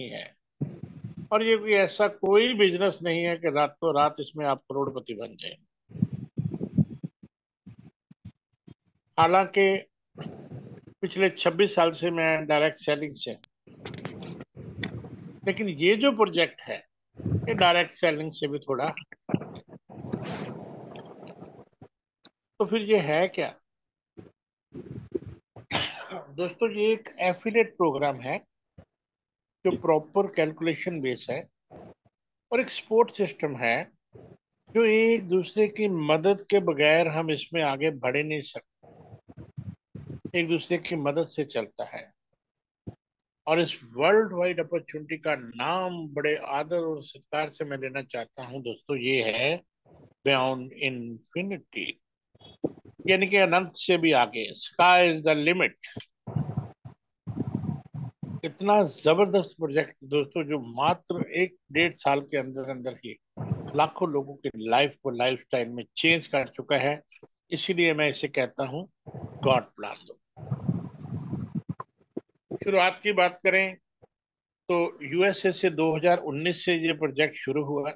है। और ये कोई ऐसा कोई बिजनेस नहीं है कि रातों रात इसमें आप करोड़पति बन जाए। हालांकि पिछले 26 साल से मैं डायरेक्ट सेलिंग से, लेकिन ये जो प्रोजेक्ट है ये डायरेक्ट सेलिंग से भी थोड़ा। तो फिर ये है क्या दोस्तों? ये एक एफिलिएट प्रोग्राम है जो प्रॉपर कैलकुलेशन बेस है, और एक सपोर्ट सिस्टम है जो एक दूसरे की मदद के बगैर हम इसमें आगे बढ़ ही नहीं सकते। एक दूसरे की मदद से चलता है। और इस वर्ल्ड वाइड अपॉर्चुनिटी का नाम बड़े आदर और सत्कार से मैं लेना चाहता हूं दोस्तों, ये है बियॉन्ड इन्फिनिटी, यानी कि अनंत से भी आगे। Sky is the limit. इतना जबरदस्त प्रोजेक्ट दोस्तों, जो मात्र 1 डेढ़ साल के अंदर अंदर ही लाखों लोगों की लाइफ को लाइफस्टाइल में चेंज कर चुका है। इसीलिए मैं इसे कहता हूँ गॉड प्लान दो। शुरुआत की बात करें तो यूएसए से 2019 से ये प्रोजेक्ट शुरू हुआ।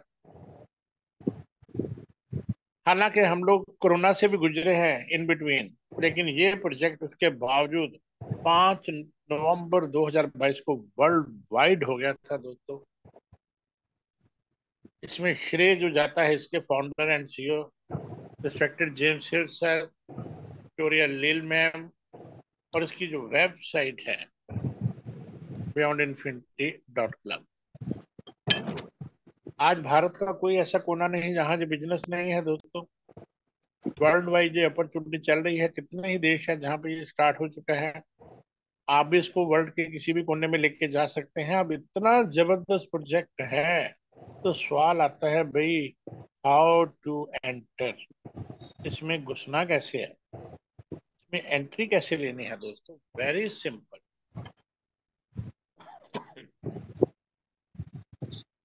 हालांकि हम लोग कोरोना से भी गुजरे हैं इन बिटवीन, लेकिन ये प्रोजेक्ट उसके बावजूद 5 नवंबर 2022 को वर्ल्ड वाइड हो गया था दोस्तों। इसमें श्रेय जो जाता है इसके founder and CEO respected James hill sir, Victoria लिल मैम, और इसकी जो वेबसाइट है beyondinfinity.club। आज भारत का कोई ऐसा कोना नहीं जहां जो बिजनेस नहीं है दोस्तों। वर्ल्ड वाइड ये अपॉर्चुनिटी चल रही है, कितने ही देश हैं जहां पे ये स्टार्ट हो चुका है। आप भी इसको वर्ल्ड के किसी भी कोने में लेके जा सकते हैं। अब इतना जबरदस्त प्रोजेक्ट है, तो सवाल आता है भाई, हाउ टू एंटर, इसमें घुसना कैसे है, इसमें एंट्री कैसे लेनी है दोस्तों? Very simple.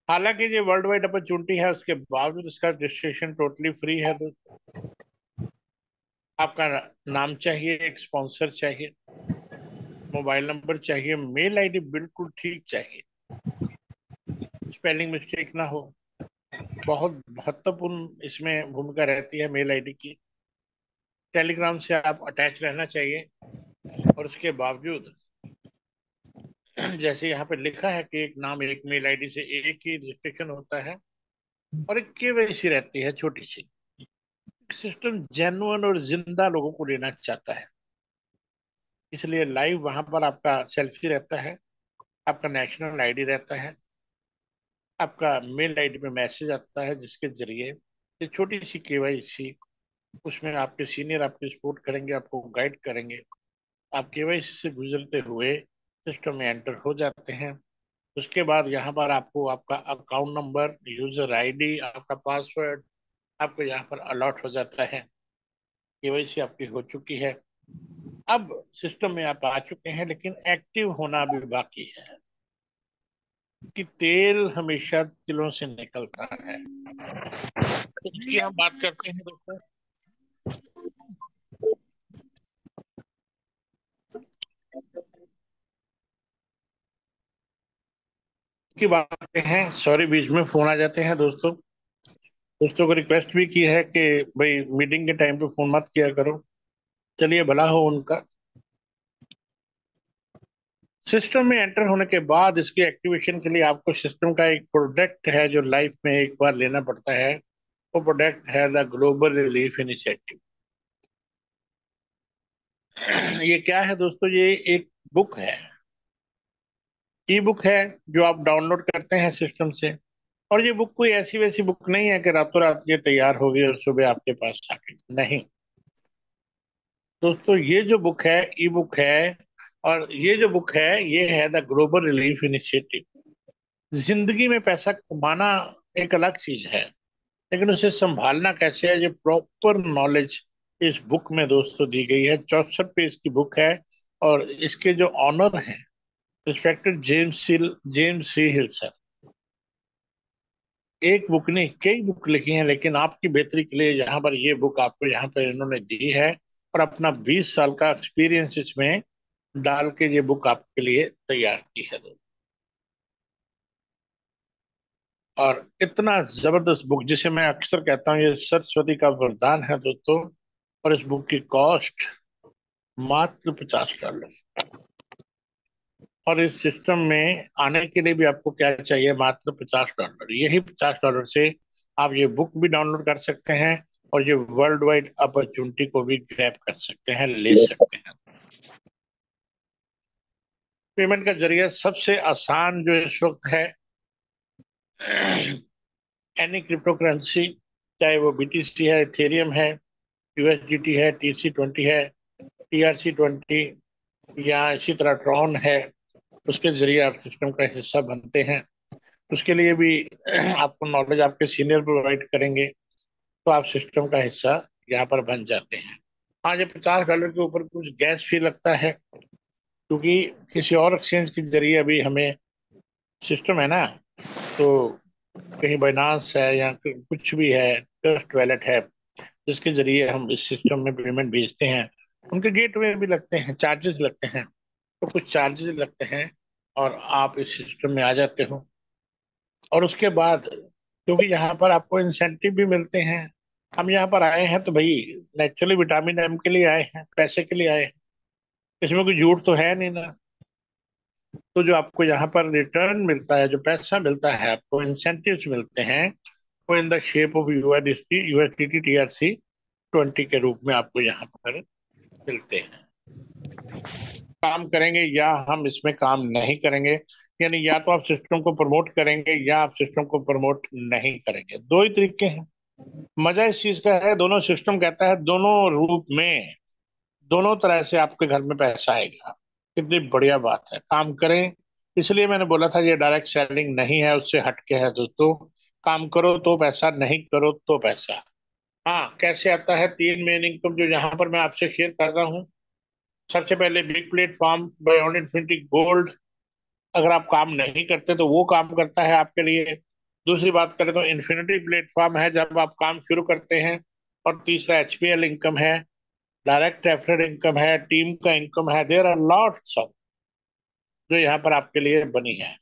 हालांकि ये वर्ल्ड वाइड अपॉर्चुनिटी है, उसके बावजूद इसका रजिस्ट्रेशन टोटली फ्री है दोस्तों। आपका नाम चाहिए, एक स्पॉन्सर चाहिए, मोबाइल नंबर चाहिए, मेल आईडी बिल्कुल ठीक चाहिए, स्पेलिंग मिस्टेक ना हो। बहुत महत्वपूर्ण इसमें भूमिका रहती है मेल आईडी की। टेलीग्राम से आप अटैच रहना चाहिए। और उसके बावजूद जैसे यहाँ पे लिखा है कि एक नाम एक मेल आईडी से एक ही रजिस्ट्रेशन होता है, और एक केवाईसी रहती है छोटी सी। सिस्टम जेन्युइन और जिंदा लोगों को लेना चाहता है, इसलिए लाइव वहां पर आपका सेल्फी रहता है, आपका नेशनल आईडी रहता है, आपका मेल आईडी पे मैसेज आता है, जिसके जरिए ये छोटी सी केवाईसी, उसमें आपके सीनियर आपकी सपोर्ट करेंगे, आपको गाइड करेंगे। आप केवाईसी से गुजरते हुए सिस्टम में एंटर हो जाते हैं। उसके बाद यहाँ पर आपको आपका अकाउंट नंबर, यूजर आईडी, आपका पासवर्ड आपको यहाँ पर अलॉट हो जाता है। केवाईसी आपकी हो चुकी है। अब सिस्टम में आप आ चुके हैं, लेकिन एक्टिव होना अभी बाकी है, कि तेल हमेशा तिलों से निकलता है। तो इसकी हम बात करते हैं दोस्तों। की बात करते हैं, सॉरी बीच में फोन आ जाते हैं दोस्तों। दोस्तों को रिक्वेस्ट भी की है कि भाई मीटिंग के टाइम पे फोन मत किया करो। चलिए, भला हो उनका। सिस्टम में एंटर होने के बाद इसकी एक्टिवेशन के लिए आपको सिस्टम का एक प्रोडक्ट है जो लाइफ में एक बार लेना पड़ता है। वो प्रोडक्ट है द ग्लोबल रिलीफ इनिशिएटिव। ये क्या है दोस्तों? ये एक बुक है, ई बुक है, जो आप डाउनलोड करते हैं सिस्टम से। और ये बुक कोई ऐसी वैसी बुक नहीं है कि रातों रात ये तैयार होगी और सुबह आपके पास आ गई, नहीं। दोस्तों, ये जो बुक है ई बुक है, और ये जो बुक है ये है द ग्लोबल रिलीफ इनिशिएटिव। जिंदगी में पैसा कमाना एक अलग चीज है, लेकिन उसे संभालना कैसे है, ये प्रॉपर नॉलेज इस बुक में दोस्तों दी गई है। 64 पेज की बुक है। और इसके जो ऑनर हैं, रिस्पेक्टेड जेम्स सी हिल सर, एक बुक नहीं कई बुक लिखी हैं, लेकिन आपकी बेहतरी के लिए यहाँ पर ये बुक आपको यहाँ पर इन्होंने दी है। और अपना 20 साल का एक्सपीरियंस इसमें डाल के ये बुक आपके लिए तैयार की है दोस्तों। और इतना जबरदस्त बुक, जिसे मैं अक्सर कहता हूँ ये सरस्वती का वरदान है दोस्तों। और इस बुक की कॉस्ट मात्र $50। और इस सिस्टम में आने के लिए भी आपको क्या चाहिए, मात्र $50। यही $50 से आप ये बुक भी डाउनलोड कर सकते हैं और ये वर्ल्ड वाइड अपॉर्चुनिटी को भी ग्रैब कर सकते हैं, ले सकते हैं। पेमेंट का जरिया सबसे आसान जो इस वक्त है, एनी क्रिप्टो करेंसी, चाहे वो बीटीसी है, इथेरियम है, यूएसडीटी है, TC20 है, TRC20, या इसी तरह ट्रॉन है, उसके जरिए आप सिस्टम का हिस्सा बनते हैं। उसके लिए भी आपको नॉलेज आपके सीनियर प्रोवाइड करेंगे, तो आप सिस्टम का हिस्सा यहाँ पर बन जाते हैं। हाँ, ये $50 के ऊपर कुछ गैस फी लगता है, क्योंकि किसी और एक्सचेंज के जरिए अभी हमें सिस्टम है ना, तो कहीं बाइनांस है या कुछ भी है, ट्रस्ट वैलेट है, जिसके जरिए हम इस सिस्टम में पेमेंट भेजते हैं, उनके गेटवे भी लगते हैं, चार्जेस लगते हैं। तो कुछ चार्जेस लगते हैं और आप इस सिस्टम में आ जाते हो। और उसके बाद क्योंकि यहाँ पर आपको इंसेंटिव भी मिलते हैं, हम यहाँ पर आए हैं तो भाई नेचुरली विटामिन एम के लिए आए हैं, पैसे के लिए आए हैं, इसमें कोई झूठ तो है नहीं ना। तो जो आपको यहाँ पर रिटर्न मिलता है, जो पैसा मिलता है, आपको इंसेंटिव्स मिलते हैं, वो in the shape of USDT TRC20 के रूप में आपको यहाँ पर मिलते हैं। काम करेंगे या हम इसमें काम नहीं करेंगे, यानी या तो आप सिस्टम को प्रमोट करेंगे या आप सिस्टम को प्रमोट नहीं करेंगे, दो ही तरीके हैं। मजा इस चीज का है, दोनों सिस्टम कहता है दोनों रूप में, दोनों तरह से आपके घर में पैसा आएगा। कितनी बढ़िया बात है, काम करें। इसलिए मैंने बोला था ये डायरेक्ट सेलिंग नहीं है, उससे हटके है दोस्तों। काम करो तो पैसा, नहीं करो तो पैसा। हाँ, कैसे आता है 3 मेन इनकम जो यहाँ पर मैं आपसे शेयर कर रहा हूँ। सबसे पहले big platform beyond infinity gold, अगर आप काम नहीं करते तो वो काम करता है आपके लिए। दूसरी बात करें तो इन्फिनिटी प्लेटफॉर्म है जब आप काम शुरू करते हैं। और तीसरा HPL इनकम है, डायरेक्ट रेफरल इनकम है, टीम का इनकम है। देयर आर लॉट्स ऑफ जो यहाँ पर आपके लिए बनी है,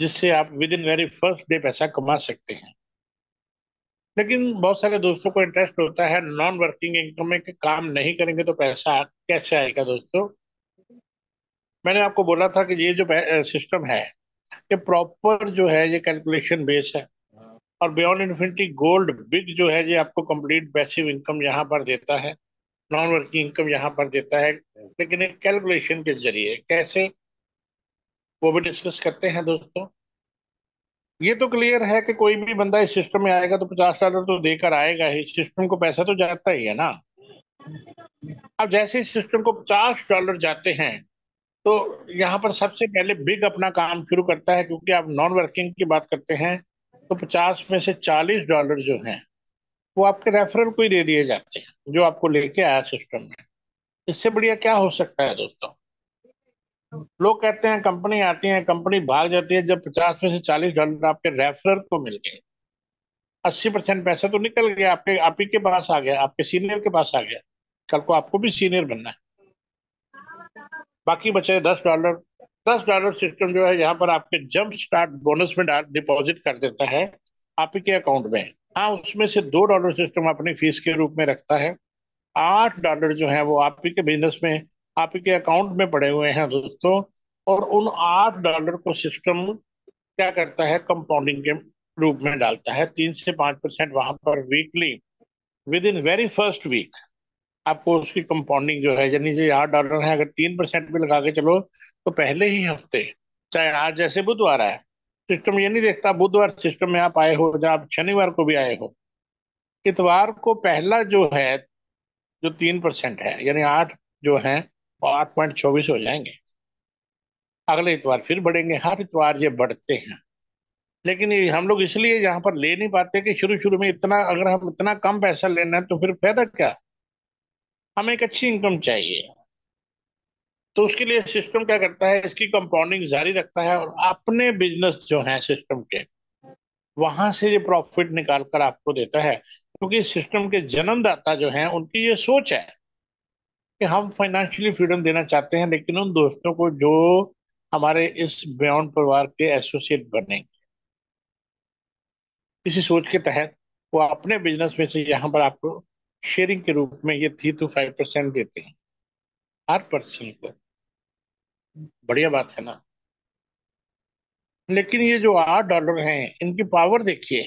जिससे आप with in very first day पैसा कमा सकते हैं। लेकिन बहुत सारे दोस्तों को इंटरेस्ट होता है नॉन वर्किंग इनकम में, कि काम नहीं करेंगे तो पैसा कैसे आएगा दोस्तों। मैंने आपको बोला था कि ये जो सिस्टम है, ये प्रॉपर जो है, ये कैलकुलेशन बेस है। और बियॉन्ड इन्फिनिटी गोल्ड बिग जो है, ये आपको कंप्लीट पैसिव इनकम यहाँ पर देता है, नॉन वर्किंग इनकम यहाँ पर देता है, लेकिन एक कैलकुलेशन के जरिए। कैसे, वो भी डिस्कस करते हैं दोस्तों। ये तो क्लियर है कि कोई भी बंदा इस सिस्टम में आएगा तो $50 तो देकर आएगा ही, सिस्टम को पैसा तो जाता ही है ना। अब जैसे इस सिस्टम को $50 जाते हैं, तो यहाँ पर सबसे पहले बिग अपना काम शुरू करता है, क्योंकि आप नॉन वर्किंग की बात करते हैं। तो 50 में से $40 जो हैं, वो आपके रेफरल को ही दे दिए जाते हैं, जो आपको लेके आया सिस्टम में। इससे बढ़िया क्या हो सकता है दोस्तों। लोग कहते हैं कंपनी आती है, कंपनी भाग जाती है, जब 50 में से $40 आपके रेफरल को मिल गए, 80% पैसा तो निकल गया आपके, आप ही के पास आ गया, आपके सीनियर के पास आ गया। कल को आपको भी सीनियर बनना है। बाकी बचे $10। $10 सिस्टम जो है यहाँ पर आपके जंप स्टार्ट बोनस में डिपॉजिट कर देता है आप ही के अकाउंट में। हाँ, उसमें से $2 सिस्टम अपनी फीस के रूप में रखता है। $8 जो है वो आप ही के बिजनेस में, आप ही के अकाउंट में पड़े हुए हैं दोस्तों। और उन $8 को सिस्टम क्या करता है, कंपाउंडिंग के रूप में डालता है, 3 से 5% वहां पर weekly, within very first week. आपको उसकी कंपाउंडिंग जो है, यानी जो $8 है, अगर 3% भी लगा के चलो, तो पहले ही हफ्ते, चाहे आज जैसे बुधवार है, सिस्टम ये नहीं देखता बुधवार सिस्टम में आप आए हो, जब आप शनिवार को भी आए हो, इतवार को पहला जो है, जो 3% है, यानी 8 जो है, वो 8.24 हो जाएंगे। अगले इतवार फिर बढ़ेंगे, हर इतवार ये बढ़ते हैं। लेकिन ये हम लोग इसलिए यहाँ पर ले नहीं पाते कि शुरू शुरू में इतना, अगर हम इतना कम पैसा लेना है तो फिर फायदा क्या। हमें एक अच्छी इनकम चाहिए, तो उसके लिए सिस्टम क्या करता है, इसकी कंपाउंडिंग जारी रखता है, और अपने बिजनेस जो है सिस्टम के, वहां से ये प्रॉफिट निकाल कर आपको देता है। क्योंकि सिस्टम के जन्मदाता जो हैं, उनकी ये सोच है कि हम फाइनेंशियली फ्रीडम देना चाहते हैं, लेकिन उन दोस्तों को जो हमारे इस बियॉन्ड परिवार के एसोसिएट बने। इसी सोच के तहत वो अपने बिजनेस में से यहाँ पर आपको शेयरिंग के रूप में ये 3 to 5% देते हैं हर पर्सन को। बढ़िया बात है ना। लेकिन ये जो $8 हैं, इनकी पावर देखिए।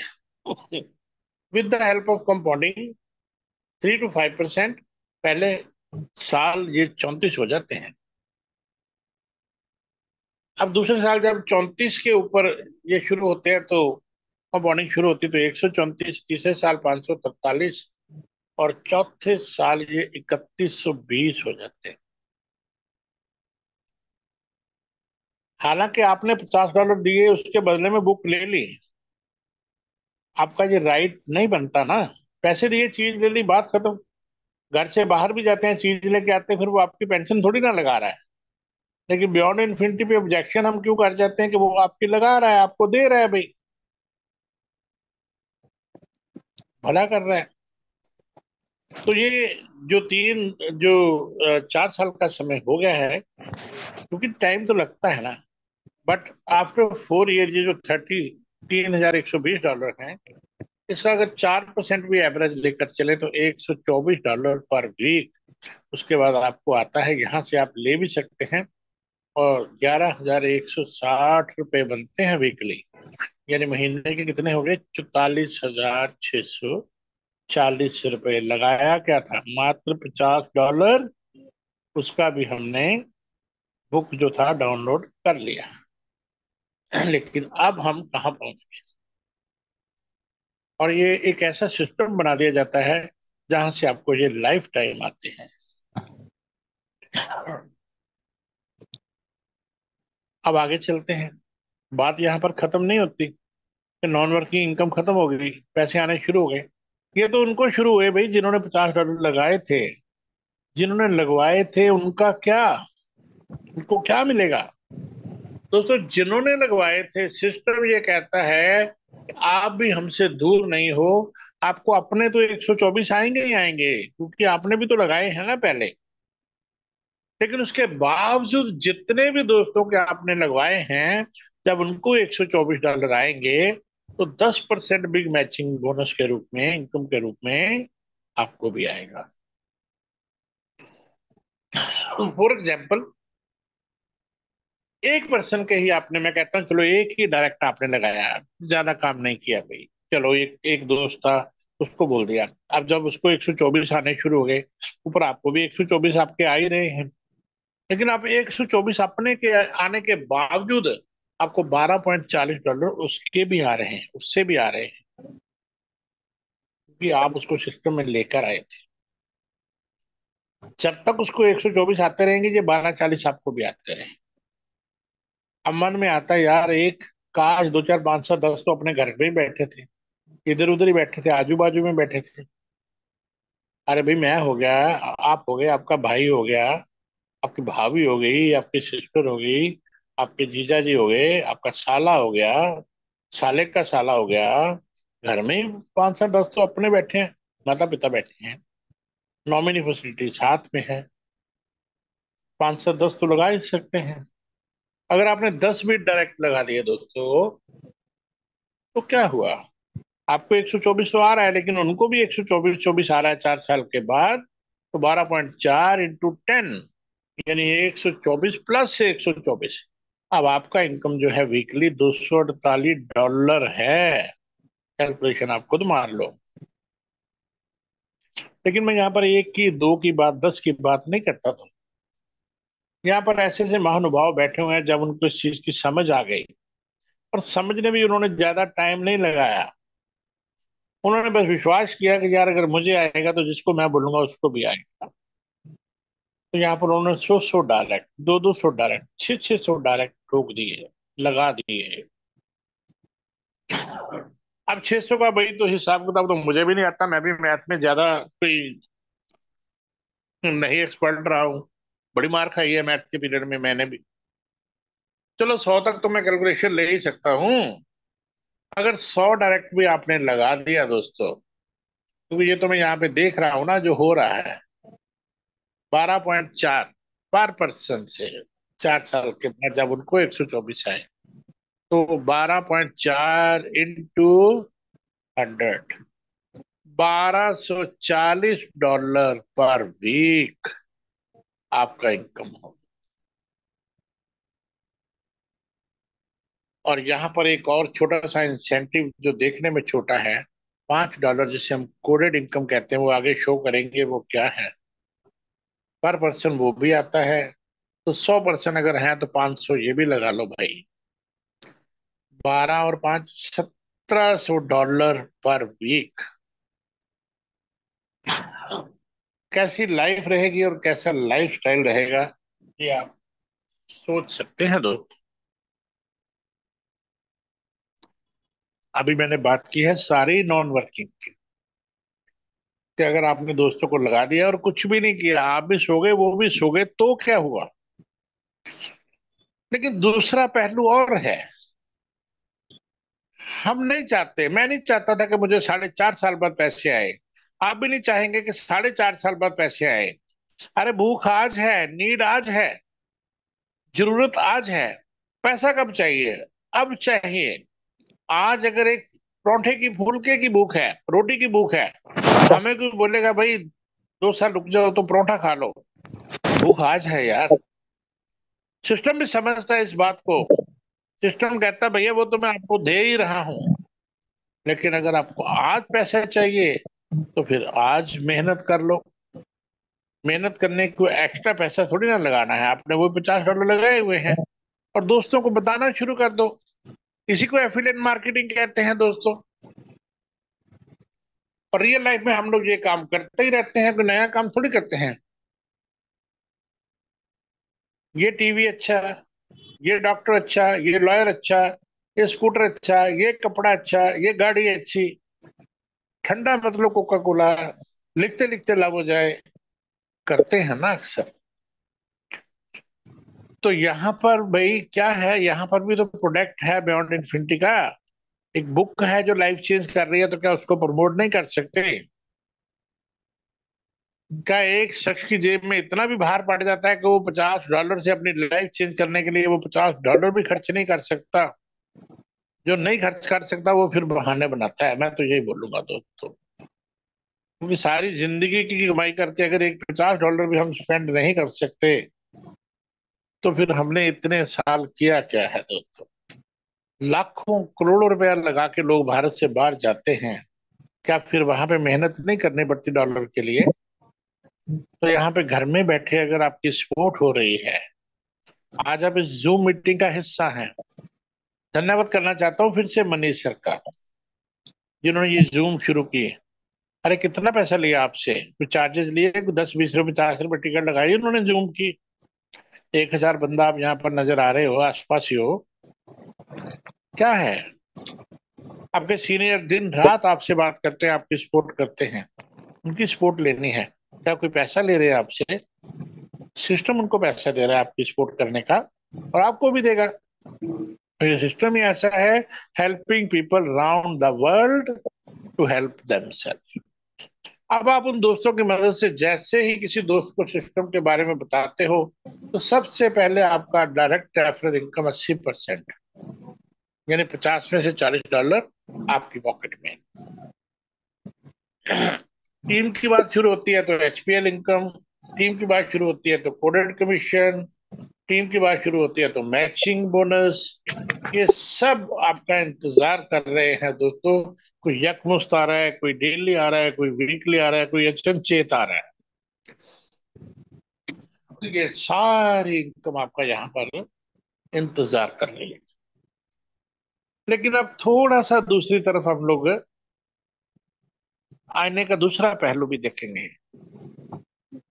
With the help of compounding 3 to 5%, पहले साल ये 34 हो जाते हैं। अब दूसरे साल जब 34 के ऊपर ये शुरू होते हैं तो कंपाउंडिंग शुरू होती है, तो 134, तीसरे साल 543, और चौथे साल ये 3120 हो जाते हैं। हालांकि आपने $50 दिए, उसके बदले में बुक ले ली, आपका ये राइट नहीं बनता ना। पैसे दिए, चीज ले ली, बात खत्म। घर से बाहर भी जाते हैं, चीज लेके आते हैं, फिर वो आपकी पेंशन थोड़ी ना लगा रहा है। लेकिन बियॉन्ड इन्फिनिटी पे ऑब्जेक्शन हम क्यों कर जाते हैं कि वो आपकी लगा रहा है, आपको दे रहा है भाई, भला कर रहा है। तो ये जो 4 साल का समय हो गया है, क्योंकि टाइम तो लगता है ना। बट आफ्टर 4 ईयर ये जो 3,120 डॉलर है, इसका अगर 4% भी एवरेज लेकर चले तो $124 पर वीक। उसके बाद आपको आता है, यहाँ से आप ले भी सकते हैं, और 11,160 रुपये बनते हैं वीकली। यानी महीने के कितने हो गए? 44,640 रुपये। लगाया क्या था? मात्र $50। उसका भी हमने बुक जो था डाउनलोड कर लिया। लेकिन अब हम कहाँ पहुंच गए? और ये एक ऐसा सिस्टम बना दिया जाता है जहां से आपको ये लाइफ टाइम आते हैं। अब आगे चलते हैं। बात यहाँ पर खत्म नहीं होती कि नॉन वर्किंग इनकम खत्म हो गई, पैसे आने शुरू हो गए। ये तो उनको शुरू हुए भाई जिन्होंने $50 लगाए थे। जिन्होंने लगवाए थे उनका क्या? उनको क्या मिलेगा? दोस्तों, जिन्होंने लगवाए थे, सिस्टम ये कहता है कि आप भी हमसे दूर नहीं हो। आपको अपने तो 124 आएंगे ही आएंगे, क्योंकि आपने भी तो लगाए हैं ना पहले। लेकिन उसके बावजूद जितने भी दोस्तों के आपने लगवाए हैं, जब उनको $124 आएंगे, तो 10% बिग मैचिंग बोनस के रूप में, इनकम के रूप में आपको भी आएगा। फॉर एग्जाम्पल, एक पर्सन के ही आपने, मैं कहता हूँ चलो एक ही डायरेक्ट आपने लगाया, ज्यादा काम नहीं किया भाई, चलो एक एक दोस्त था, उसको बोल दिया। अब जब उसको 124 आने शुरू हो गए, ऊपर आपको भी 124 आपके आ ही रहे हैं। लेकिन आप 124 अपने के आने के बावजूद आपको $12.40 उसके भी आ रहे हैं, उससे भी आ रहे हैं, क्योंकि आप उसको सिस्टम में लेकर आए थे। जब तक उसको 124 आते रहेंगे, ये 12.40 आपको भी आते रहे। अब मन में आता है यार, एक काश दो चार पांच सात दस तो अपने घर पे ही बैठे थे, इधर उधर ही बैठे थे, आजू बाजू में बैठे थे। अरे भाई, मैं हो गया, आप हो गए, आपका भाई हो गया, आपकी भाभी हो गई, आपकी सिस्टर हो गई, आपके जीजा जी हो गए, आपका साला हो गया, साले का साला हो गया। घर में ही 5 से 10 तो अपने बैठे हैं, माता पिता बैठे हैं, नॉमिनी फैसिलिटी साथ में है। 5 से 10 तो लगा ही सकते हैं। अगर आपने 10 भी डायरेक्ट लगा दिए दोस्तों, तो क्या हुआ? आपको 124 तो आ रहा है, लेकिन उनको भी 124 24 आ रहा है 4 साल के बाद। तो 12.4 × 10, यानी 124 प्लस 124। अब आपका इनकम जो है वीकली $248 है। कैलकुलेशन आप खुद मार लो। लेकिन मैं यहाँ पर एक की, दो की बात, 10 की बात नहीं करता था। यहाँ पर ऐसे ऐसे महानुभाव बैठे हुए हैं, जब उनको इस चीज की समझ आ गई, और समझने भी उन्होंने ज्यादा टाइम नहीं लगाया। उन्होंने बस विश्वास किया कि यार अगर मुझे आएगा तो जिसको मैं बोलूंगा उसको भी आएगा। तो यहाँ पर उन्होंने 100 डायरेक्ट, 200 डायरेक्ट, 600 डायरेक्ट ठोक दिए, लगा दिए। अब 600 का भाई तो हिसाब किताब तो मुझे भी नहीं आता, मैं भी मैथ में ज्यादा कोई नहीं एक्सपर्ट रहा हूँ। बड़ी मार खाई है मैथ के पीरियड में मैंने भी। चलो 100 तक तो मैं कैलकुलेशन ले ही सकता हूँ। अगर 100 डायरेक्ट भी आपने लगा दिया दोस्तों, क्योंकि ये तो मैं यहाँ पे देख रहा हूँ ना जो हो रहा है, 12.4 पर पर्सन से 4 साल के बाद जब उनको 124 आए, तो 12.4 इंटू 100, $1240 पर वीक आपका इनकम हो। और यहाँ पर एक और छोटा सा इंसेंटिव जो देखने में छोटा है, $5 जिसे हम कोडेड इनकम कहते हैं, वो आगे शो करेंगे वो क्या है। पर पर्सन वो भी आता है। तो 100% अगर है तो 500 ये भी लगा लो भाई। 12 और 5, $1700 पर वीक। कैसी लाइफ रहेगी और कैसा लाइफ स्टाइल रहेगा, ये आप सोच सकते हैं दोस्त। अभी मैंने बात की है सारी नॉन वर्किंग की, कि अगर आपने दोस्तों को लगा दिया और कुछ भी नहीं किया, आप भी सो गए वो भी सो गए, तो क्या हुआ। लेकिन दूसरा पहलू और है। हम नहीं चाहते, मैं नहीं चाहता था कि मुझे 4.5 साल बाद पैसे आए। आप भी नहीं चाहेंगे कि 4.5 साल बाद पैसे आए। अरे भूख आज है, नीड आज है, जरूरत आज है। पैसा कब चाहिए? अब चाहिए। आज अगर एक परोठे की, फुलके की भूख है, रोटी की भूख है, हमें कोई बोलेगा भाई 2 साल रुक जाओ तो परोठा खा लो। भूख आज है यार। सिस्टम भी समझता है इस बात को। सिस्टम कहता है भैया वो तो मैं आपको दे ही रहा हूँ, लेकिन अगर आपको आज पैसा चाहिए तो फिर आज मेहनत कर लो। मेहनत करने को एक्स्ट्रा पैसा थोड़ी ना लगाना है, आपने वो $50 लगाए हुए हैं, और दोस्तों को बताना शुरू कर दो। इसी को एफिलिएट मार्केटिंग कहते हैं दोस्तों। और रियल लाइफ में हम लोग ये काम करते ही रहते हैं, कोई नया काम थोड़ी करते हैं। ये टीवी अच्छा, ये डॉक्टर अच्छा, ये लॉयर अच्छा, ये स्कूटर अच्छा, ये कपड़ा अच्छा, ये गाड़ी अच्छी, ठंडा मतलब कोका कोला, लिखते लिखते लाभ हो जाए, करते हैं ना अक्सर। तो यहाँ पर भाई क्या है, यहाँ पर भी तो प्रोडक्ट है बियॉन्ड इन्फिनिटी का। एक बुक है जो लाइफ चेंज कर रही है, तो क्या उसको प्रमोट नहीं कर सकते? क्या एक शख्स की जेब में इतना भी भार पड़ जाता है कि वो $50 से अपनी लाइफ चेंज करने के लिए वो $50 भी खर्च नहीं कर सकता? जो नहीं खर्च कर सकता वो फिर बहाने बनाता है, मैं तो यही बोलूंगा दोस्तों। क्योंकि सारी जिंदगी की कमाई करके अगर एक $50 भी हम स्पेंड नहीं कर सकते, तो फिर हमने इतने साल किया क्या है दोस्तों। लाखों करोड़ों रुपया लगा के लोग भारत से बाहर जाते हैं, क्या फिर वहां पे मेहनत नहीं करनी पड़ती डॉलर के लिए? तो यहाँ पे घर में बैठे अगर आपकी सपोर्ट हो रही है, आज आप इस जूम मीटिंग का हिस्सा हैं। धन्यवाद करना चाहता हूँ फिर से मनीष सर का, जिन्होंने ये जूम शुरू की। अरे कितना पैसा लिया आपसे, कुछ चार्जेस लिए? 10-20 रुपए, 50 रुपए टिकट लगाई उन्होंने जूम की। 1,000 बंदा आप यहाँ पर नजर आ रहे हो, आसपास ही हो। क्या है, आपके सीनियर दिन रात आपसे बात करते हैं, आपकी सपोर्ट करते हैं। उनकी सपोर्ट लेनी है, क्या कोई पैसा ले रहे हैं आपसे? सिस्टम उनको पैसा दे रहा है आपकी सपोर्ट करने का, और आपको भी देगा। तो ये सिस्टम ही ऐसा है, helping people round the world to help themself. अब आप उन दोस्तों की मदद से जैसे ही किसी दोस्त को सिस्टम के बारे में बताते हो, तो सबसे पहले आपका डायरेक्ट रेफरल इनकम 80%, यानी 50 में से $40 आपकी पॉकेट में। टीम की बात शुरू होती है तो HPL इनकम, टीम की बात शुरू होती है तो कोडेड कमीशन, टीम की बात शुरू होती है तो मैचिंग बोनस। ये सब आपका इंतजार कर रहे हैं दोस्तों। कोई यकमुश्त आ रहा है, कोई डेली आ रहा है, कोई वीकली आ रहा है, कोई अचनचेत आ रहा है। तो ये सारी इनकम आपका यहाँ पर इंतजार कर रही है। लेकिन अब थोड़ा सा दूसरी तरफ हम लोग आईने का दूसरा पहलू भी देखेंगे।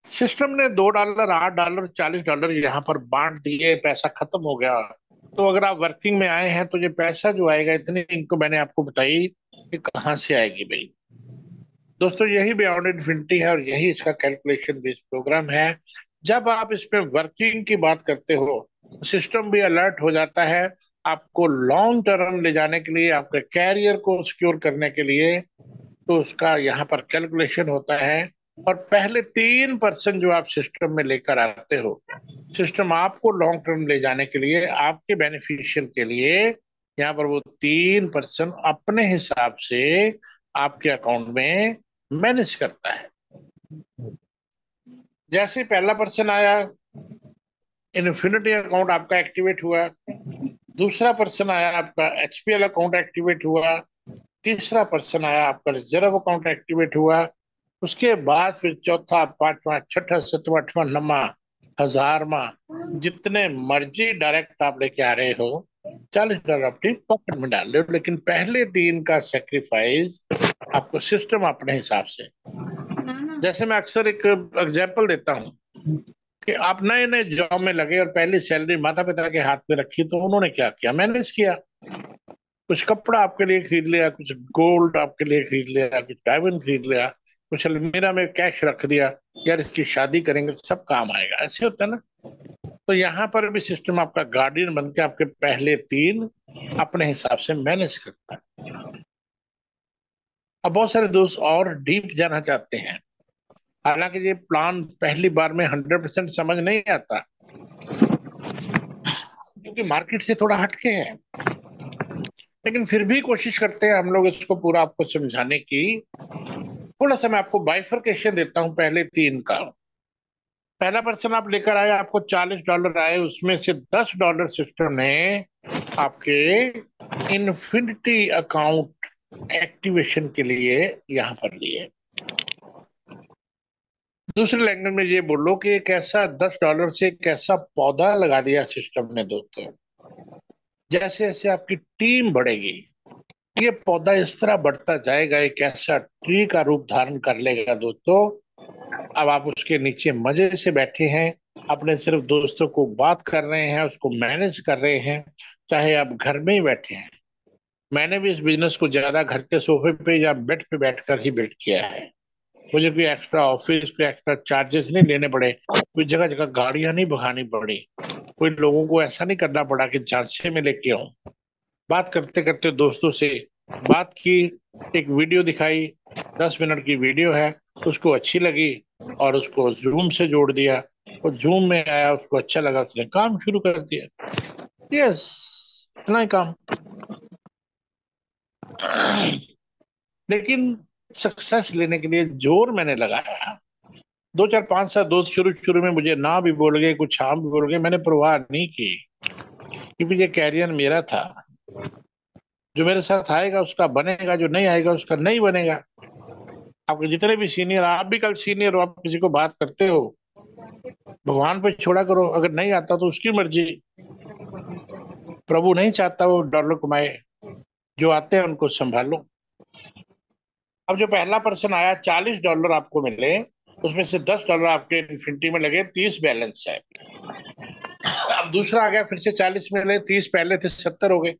सिस्टम ने $2, $8, $40 यहाँ पर बांट दिए, पैसा खत्म हो गया। तो अगर आप वर्किंग में आए हैं तो ये पैसा जो आएगा, इतनी इनको मैंने आपको बताई, कि कहाँ से आएगी भाई। दोस्तों यही बियॉन्ड इन्फिनिटी है, और यही इसका कैलकुलेशन बेस्ड प्रोग्राम है। जब आप इसमें वर्किंग की बात करते हो, सिस्टम भी अलर्ट हो जाता है। आपको लॉन्ग टर्म ले जाने के लिए, आपके कैरियर को सिक्योर करने के लिए, तो उसका यहाँ पर कैलकुलेशन होता है। और पहले 3% जो आप सिस्टम में लेकर आते हो, सिस्टम आपको लॉन्ग टर्म ले जाने के लिए, आपके बेनिफिशियल के लिए यहाँ पर वो 3% अपने हिसाब से आपके अकाउंट में मैनेज करता है। जैसे पहला पर्सन आया, इन्फिनिटी अकाउंट आपका एक्टिवेट हुआ। दूसरा पर्सन आया, आपका एचपीएल अकाउंट एक्टिवेट हुआ। तीसरा पर्सन आया, आपका रिजर्व अकाउंट एक्टिवेट हुआ। उसके बाद फिर चौथा, पांचवा, छठा, सातवां, आठवां, नौवां, हजारवां, जितने मर्जी डायरेक्ट आप लेके आ रहे हो, $40 अपनी पॉकेट में डाल रहे हो। लेकिन पहले दिन का सेक्रीफाइस आपको सिस्टम अपने हिसाब से। जैसे मैं अक्सर एक एग्जाम्पल देता हूँ कि आप नए नए जॉब में लगे और पहली सैलरी माता पिता के हाथ में रखी, तो उन्होंने क्या किया, मैनेज किया। कुछ कपड़ा आपके लिए खरीद लिया, कुछ गोल्ड आपके लिए खरीद लिया, कुछ डायमंड खरीद लिया, कुछ अलमीरा में कैश रख दिया, यार इसकी शादी करेंगे सब काम आएगा, ऐसे होता है ना। तो यहाँ पर भी सिस्टम आपका गार्डियन बन के आपके पहले तीन अपने हिसाब से मैनेज करता है। अब बहुत सारे दोस्त और डीप जाना चाहते हैं, हालांकि ये प्लान पहली बार में 100% समझ नहीं आता, क्योंकि मार्केट से थोड़ा हटके है। लेकिन फिर भी कोशिश करते हैं हम लोग इसको पूरा आपको समझाने की। थोड़ा सा मैं आपको बाइफरकेशन देता हूं पहले तीन का। पहला पर्सन आप लेकर आए, आपको $40 आए, उसमें से $10 सिस्टम ने आपके इन्फिनिटी अकाउंट एक्टिवेशन के लिए यहां पर लिए। दूसरे लैंग्वेज में ये बोलो कि एक ऐसा $10 से एक ऐसा पौधा लगा दिया सिस्टम ने दोस्तों। जैसे जैसे आपकी टीम बढ़ेगी, ये पौधा इस तरह बढ़ता जाएगा, एक ऐसा ट्री का रूप धारण कर लेगा दोस्तों। अब आप उसके नीचे मजे से बैठे हैं, अपने सिर्फ दोस्तों को बात कर रहे हैं, उसको मैनेज कर रहे हैं, चाहे आप घर में ही बैठे हैं। मैंने भी इस बिजनेस को ज्यादा घर के सोफे पे या बेड पे बैठकर ही बिल्ड किया है। मुझे कोई एक्स्ट्रा ऑफिस पे एक्स्ट्रा चार्जेस नहीं लेने पड़े, कोई जगह जगह गाड़ियां नहीं भगानी पड़ी, कोई लोगों को ऐसा नहीं करना पड़ा कि झांसे में लेके आऊं। बात करते करते दोस्तों से बात की, एक वीडियो दिखाई, 10 मिनट की वीडियो है, उसको अच्छी लगी और उसको जूम से जोड़ दिया। वो जूम में आया, उसको अच्छा लगा, उसने काम शुरू कर दिया। यस, इतना ही काम। लेकिन सक्सेस लेने के लिए जोर मैंने लगाया। 2 4 5 साल दोस्त शुरू शुरू में मुझे ना भी बोल गए, कुछ हाँ भी बोल गए, मैंने परवाह नहीं की, क्योंकि ये कैरियर मेरा था। जो मेरे साथ आएगा उसका बनेगा, जो नहीं आएगा उसका नहीं बनेगा। आपके जितने भी सीनियर, आप भी कल सीनियर हो, आप किसी को बात करते हो, भगवान पे छोड़ा करो, अगर नहीं आता तो उसकी मर्जी। प्रभु नहीं चाहता वो डॉलर कमाए, जो आते हैं उनको संभालो। अब जो पहला पर्सन आया, $40 आपको मिले, उसमें से $10 आपके इन्फिनिटी में लगे, 30 बैलेंस है। अब दूसरा आ गया, फिर से 40 मिले, 30 पहले थे, 70 हो गए।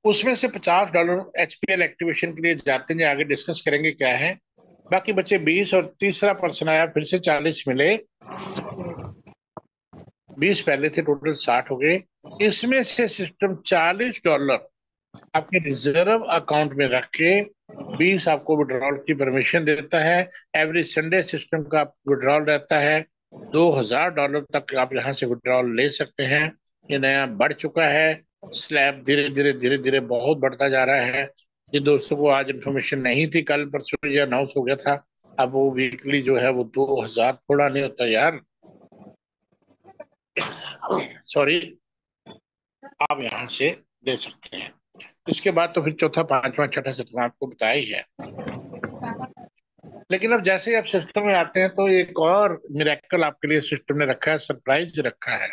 उसमें से $50 एचपीएल एक्टिवेशन के लिए जाते हैं, आगे डिस्कस करेंगे क्या है। बाकी बचे 20, और तीसरा पर्सन आया, फिर से 40 मिले, 20 पहले थे, टोटल 60 हो गए। इसमें से सिस्टम $40 आपके रिजर्व अकाउंट में रख के 20 आपको विड्रॉल की परमिशन देता है। एवरी संडे सिस्टम का विड्रॉल रहता है। $2000 तक आप यहाँ से विड्रॉल ले सकते हैं। ये नया बढ़ चुका है, स्लैब धीरे धीरे धीरे धीरे बहुत बढ़ता जा रहा है। जिन दोस्तों को आज इन्फॉर्मेशन नहीं थी, कल परसों ये अनाउंस हो गया था, अब वो वीकली जो है वो 2000 थोड़ा नहीं होता यार, सॉरी, आप यहाँ से ले सकते हैं। इसके बाद तो फिर चौथा, पांचवा, छठा, सातवां आपको बताया ही है। लेकिन अब जैसे ही आप सिस्टम में आते हैं, तो एक और मिरेकल आपके लिए सिस्टम ने रखा है, सरप्राइज रखा है।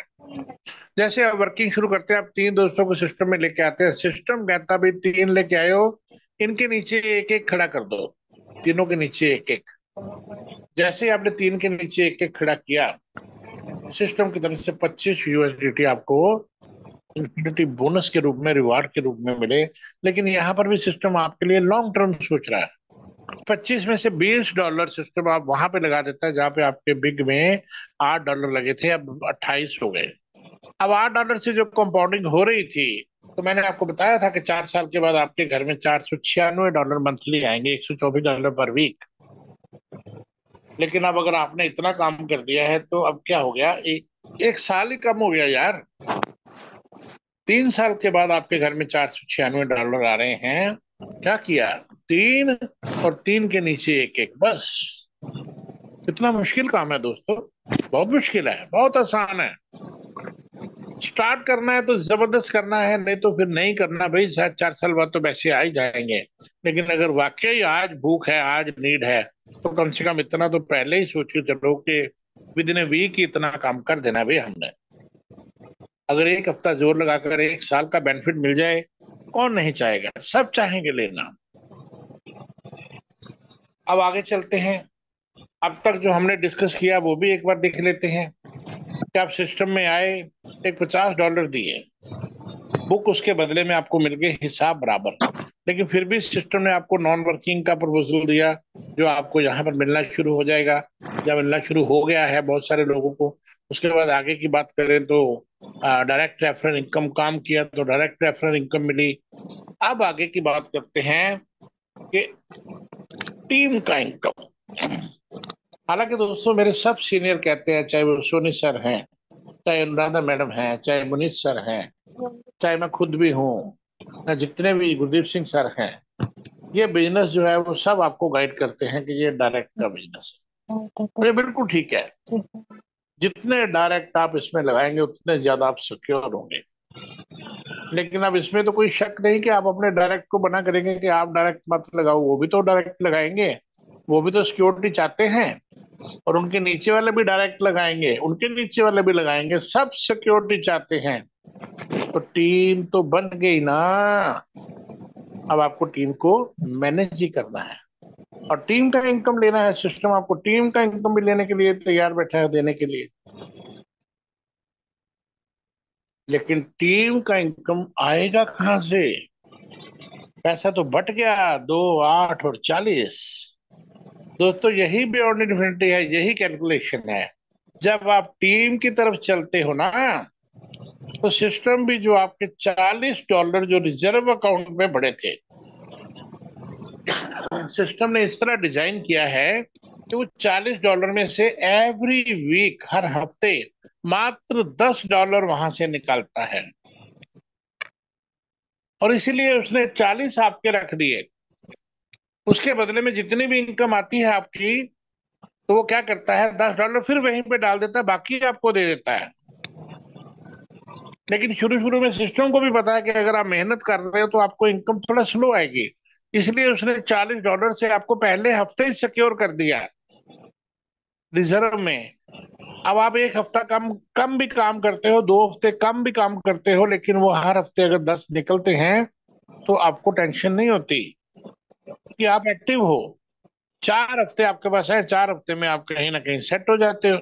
जैसे आप वर्किंग शुरू करते हैं, आप तीन दोस्तों को सिस्टम में लेके आते हैं, सिस्टम कहता भाई तीन लेके आए हो, इनके नीचे एक एक खड़ा कर दो, तीनों के नीचे एक एक। जैसे ही आपने तीन के नीचे एक एक खड़ा किया, सिस्टम की तरफ से 25 यूएसडीटी आपको इन्फिनिटी बोनस के रूप में, रिवार्ड के रूप में मिले। लेकिन यहाँ पर भी सिस्टम आपके लिए लॉन्ग टर्म सोच रहा है। 25 में से $20 सिस्टम आप वहां पे लगा देता है, जहाँ पे आपके बिग में $8 लगे थे, अब 28 हो गए। अब $8 से जो कंपाउंडिंग हो रही थी, तो मैंने आपको बताया था कि 4 साल के बाद आपके घर में $496 मंथली आएंगे, $124 पर वीक। लेकिन अब अगर आपने इतना काम कर दिया है, तो अब क्या हो गया, एक साल ही कम हो गया यार। 3 साल के बाद आपके घर में $496 आ रहे हैं। क्या किया? तीन, और तीन के नीचे एक एक, बस। कितना मुश्किल काम है दोस्तों। बहुत मुश्किल है, बहुत आसान है। स्टार्ट करना है तो जबरदस्त करना है, नहीं तो फिर नहीं करना भाई। शायद 4 साल बाद तो वैसे आ ही जाएंगे। लेकिन अगर वाकई आज भूख है, आज नीड है, तो कम से कम इतना तो पहले ही सोच के चलो कि विद इन ए वीक ही इतना काम कर देना भाई हमने। अगर एक हफ्ता जोर लगाकर 1 साल का बेनिफिट मिल जाए, कौन नहीं चाहेगा? सब चाहेंगे लेना। अब आगे चलते हैं। अब तक जो हमने डिस्कस किया वो भी एक बार देख लेते हैं कि आप सिस्टम में आए, एक $50 दिए, बुक उसके बदले में आपको मिल गए हिसाब बराबर। लेकिन फिर भी सिस्टम ने आपको नॉन वर्किंग का प्रपोजल दिया, जो आपको यहाँ पर मिलना शुरू हो जाएगा, या मिलना शुरू हो गया है बहुत सारे लोगों को। उसके बाद आगे की बात करें तो डायरेक्ट रेफरल इनकम काम किया तो डायरेक्ट रेफरल इनकम मिली। अब आगे की बात करते हैं कि टीम का इनकम। हालांकि दोस्तों मेरे सब सीनियर कहते हैं, चाहे वो सोनी सर हैं, चाहे अनुराधा मैडम हैं, चाहे मुनीष सर हैं, चाहे मैं खुद भी हूँ, या जितने भी गुरदीप सिंह सर हैं, ये बिजनेस जो है वो सब आपको गाइड करते हैं कि ये डायरेक्ट का बिजनेस है। और ये बिल्कुल ठीक है। जितने डायरेक्ट आप इसमें लगाएंगे उतने ज्यादा आप सिक्योर होंगे। लेकिन अब इसमें तो कोई शक नहीं कि आप अपने डायरेक्ट को बना करेंगे कि आप डायरेक्ट मत लगाओ, वो भी तो डायरेक्ट लगाएंगे, वो भी तो सिक्योरिटी चाहते हैं। और उनके नीचे वाले भी डायरेक्ट लगाएंगे, उनके नीचे वाले भी लगाएंगे, सब सिक्योरिटी चाहते हैं। तो टीम तो बन गई ना। अब आपको टीम को मैनेज ही करना है, और टीम का इनकम लेना है। सिस्टम आपको टीम का इनकम भी लेने के लिए तैयार बैठा है, देने के लिए। लेकिन टीम का इनकम आएगा कहाँ से? पैसा तो बट गया, 2, 8 और 40। दोस्तों यही बियॉन्ड इन्फिनिटी है, यही कैलकुलेशन है। जब आप टीम की तरफ चलते हो ना, तो सिस्टम भी जो आपके $40 जो रिजर्व अकाउंट में पड़े थे, सिस्टम ने इस तरह डिजाइन किया है कि वो $40 में से एवरी वीक, हर हफ्ते, मात्र $10 वहां से निकालता है। और इसीलिए उसने 40 आपके रख दिए। उसके बदले में जितनी भी इनकम आती है आपकी, तो वो क्या करता है, $10 फिर वहीं पे डाल देता है, बाकी आपको दे देता है। लेकिन शुरू शुरू में सिस्टम को भी पता है कि अगर आप मेहनत कर रहे हो तो आपको इनकम थोड़ा स्लो आएगी। इसलिए उसने $40 से आपको पहले हफ्ते ही सिक्योर कर दिया रिजर्व में। अब आप एक हफ्ता कम कम भी काम करते हो, 2 हफ्ते कम भी काम करते हो, लेकिन वो हर हफ्ते अगर 10 निकलते हैं, तो आपको टेंशन नहीं होती कि आप एक्टिव हो। 4 हफ्ते आपके पास है, 4 हफ्ते में आप कहीं ना कहीं सेट हो जाते हो।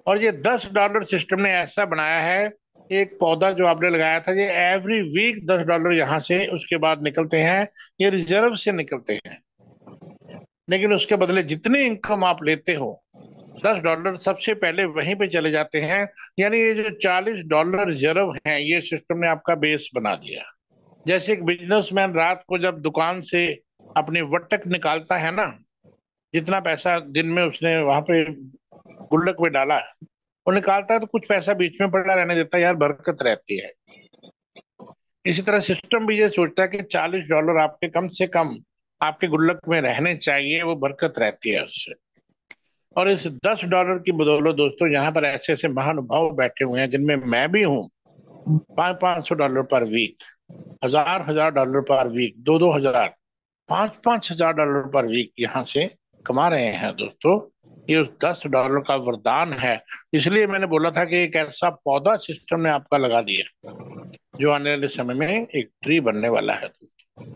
और ये $10 सिस्टम ने ऐसा बनाया है, एक पौधा जो आपने लगाया था, ये एवरी वीक $10 यहाँ से उसके बाद निकलते हैं, ये रिजर्व से निकलते हैं। लेकिन उसके बदले जितनी इनकम आप लेते हो, $10 सबसे पहले वहीं पे चले जाते हैं। यानी ये जो $40 रिजर्व है, ये सिस्टम ने आपका बेस बना दिया। जैसे एक बिजनेसमैन रात को जब दुकान से अपनी वटक निकालता है ना, जितना पैसा दिन में उसने वहां पे गुल्लक में डाला, वो निकालता है तो कुछ पैसा बीच में पड़ा रहने देता है, यार बरकत रहती है। इसी तरह सिस्टम भी ये सोचता है कि $40 आपके कम से कम आपके गुल्लक में रहने चाहिए, वो बरकत रहती है उससे। और इस $10 की बदौलत दोस्तों, यहाँ पर ऐसे ऐसे महानुभाव बैठे हुए हैं, जिनमें मैं भी हूँ। 500-500 पर वीक, 1000-1000 पर वीक, 2-2000, 5-5000 पर वीक यहाँ से कमा रहे हैं दोस्तों। ये उस $10 का वरदान है। इसलिए मैंने बोला था कि एक ऐसा पौधा सिस्टम ने आपका लगा दिया, जो आने वाले समय में एक ट्री बनने वाला है दोस्तों।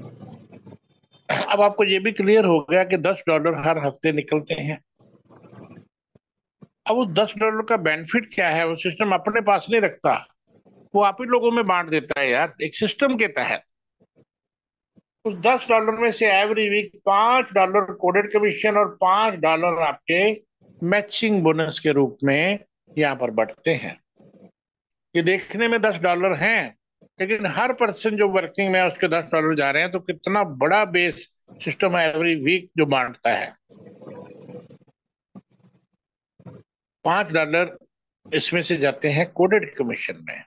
अब आपको ये भी क्लियर हो गया कि $10 हर हफ्ते निकलते हैं। अब उस $10 का बेनिफिट क्या है, वो सिस्टम अपने पास नहीं रखता, वो आप ही लोगों में बांट देता है यार, एक सिस्टम के तहत। उस $10 में से एवरी वीक $5 कोडेड कमीशन और $5 आपके मैचिंग बोनस के रूप में यहाँ पर बढ़ते हैं। ये देखने में $10 हैं, लेकिन हर पर्सन जो वर्किंग में है उसके $10 जा रहे हैं, तो कितना बड़ा बेस सिस्टम है एवरी वीक जो बांटता है। $5 इसमें से जाते हैं कोडेड कमीशन में,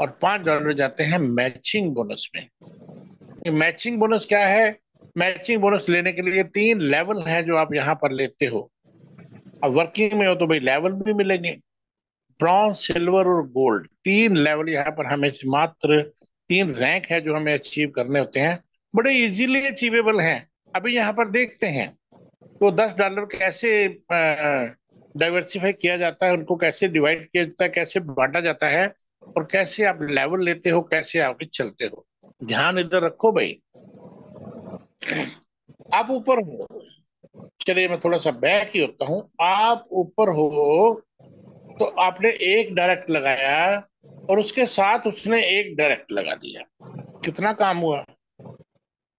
और $5 जाते हैं मैचिंग बोनस में। ये मैचिंग बोनस क्या है? मैचिंग बोनस लेने के लिए 3 लेवल है जो आप यहाँ पर लेते हो। अब वर्किंग में हो तो भाई लेवल भी मिलेंगे, ब्रॉन्ज, सिल्वर और गोल्ड, 3 लेवल यहाँ पर हमें से मात्र 3 रैंक है जो हमें अचीव करने होते हैं। बड़े इजीली अचीवेबल हैं। अभी यहाँ पर देखते हैं तो $10 कैसे डाइवर्सिफाई किया जाता है, उनको कैसे डिवाइड किया जाता है, कैसे बांटा जाता है, और कैसे आप लेवल लेते हो, कैसे आगे चलते हो। ध्यान इधर रखो भाई। आप ऊपर हो, चलिए मैं थोड़ा सा बैक ही होता हूँ। आप ऊपर हो तो आपने एक डायरेक्ट लगाया और उसके साथ उसने एक डायरेक्ट लगा दिया। कितना काम हुआ?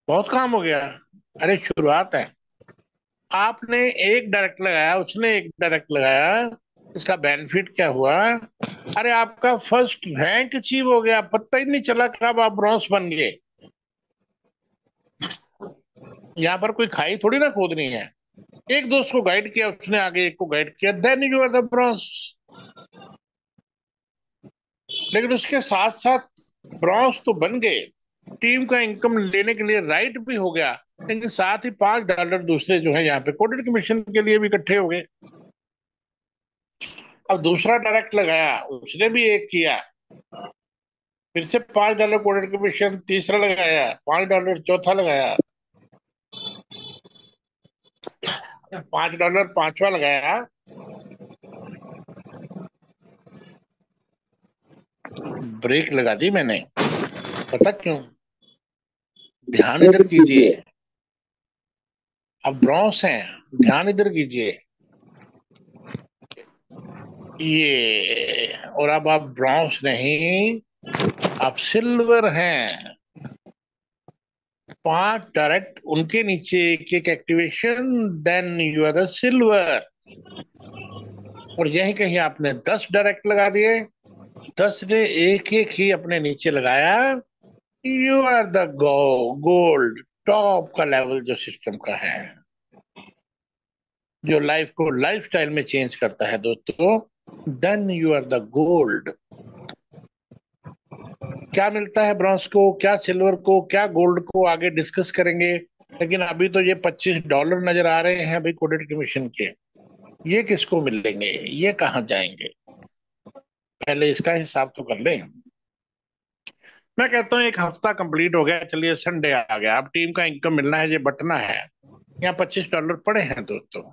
बहुत काम हो गया। अरे शुरुआत है। आपने एक डायरेक्ट लगाया, उसने एक डायरेक्ट लगाया। इसका बेनिफिट क्या हुआ? अरे आपका फर्स्ट रैंक अचीव हो गया, पता ही नहीं चला कब आप ब्रॉन्ज बन गए। यहाँ पर कोई खाई थोड़ी ना खोदनी है। एक दोस्त को गाइड किया उसने, आगे एक को गाइड किया, then you are the bronze. लेकिन उसके साथ साथ ब्रॉन्ज तो बन गए, टीम का इनकम लेने के लिए राइट भी हो गया, लेकिन साथ ही $5 दूसरे जो है यहाँ पे कोडेड कमीशन के लिए भी इकट्ठे हो गए। अब दूसरा डायरेक्ट लगाया, उसने भी एक किया, फिर से $5 कोडेड कमीशन, तीसरा लगाया $5, चौथा लगाया $5, पांचवा लगाया, ब्रेक लगा दी मैंने। पता क्यों? ध्यान इधर कीजिए। अब ब्रॉन्ज हैं, ध्यान इधर कीजिए। ये, और अब आप ब्रॉन्ज नहीं, आप सिल्वर हैं। 5 डायरेक्ट, उनके नीचे एक एक activation, then you are the silver. और यही कहीं आपने 10 डायरेक्ट लगा दिए, 10 ने एक एक ही अपने नीचे लगाया, you are the gold. Top का लेवल जो सिस्टम का है, जो लाइफ को लाइफस्टाइल में चेंज करता है दोस्तों, then you are the gold. क्या मिलता है ब्रॉन्ज को, क्या सिल्वर को, क्या गोल्ड को, आगे डिस्कस करेंगे। लेकिन अभी तो ये $25 नजर आ रहे हैं अभी कोडेड कमीशन के। ये किसको मिलेंगे, ये कहाँ जाएंगे? पहले इसका हिसाब तो कर लें। मैं कहता हूँ एक हफ्ता कंप्लीट हो गया, चलिए संडे आ गया, अब टीम का इनकम मिलना है, ये बटना है। यहाँ $25 पड़े हैं दोस्तों।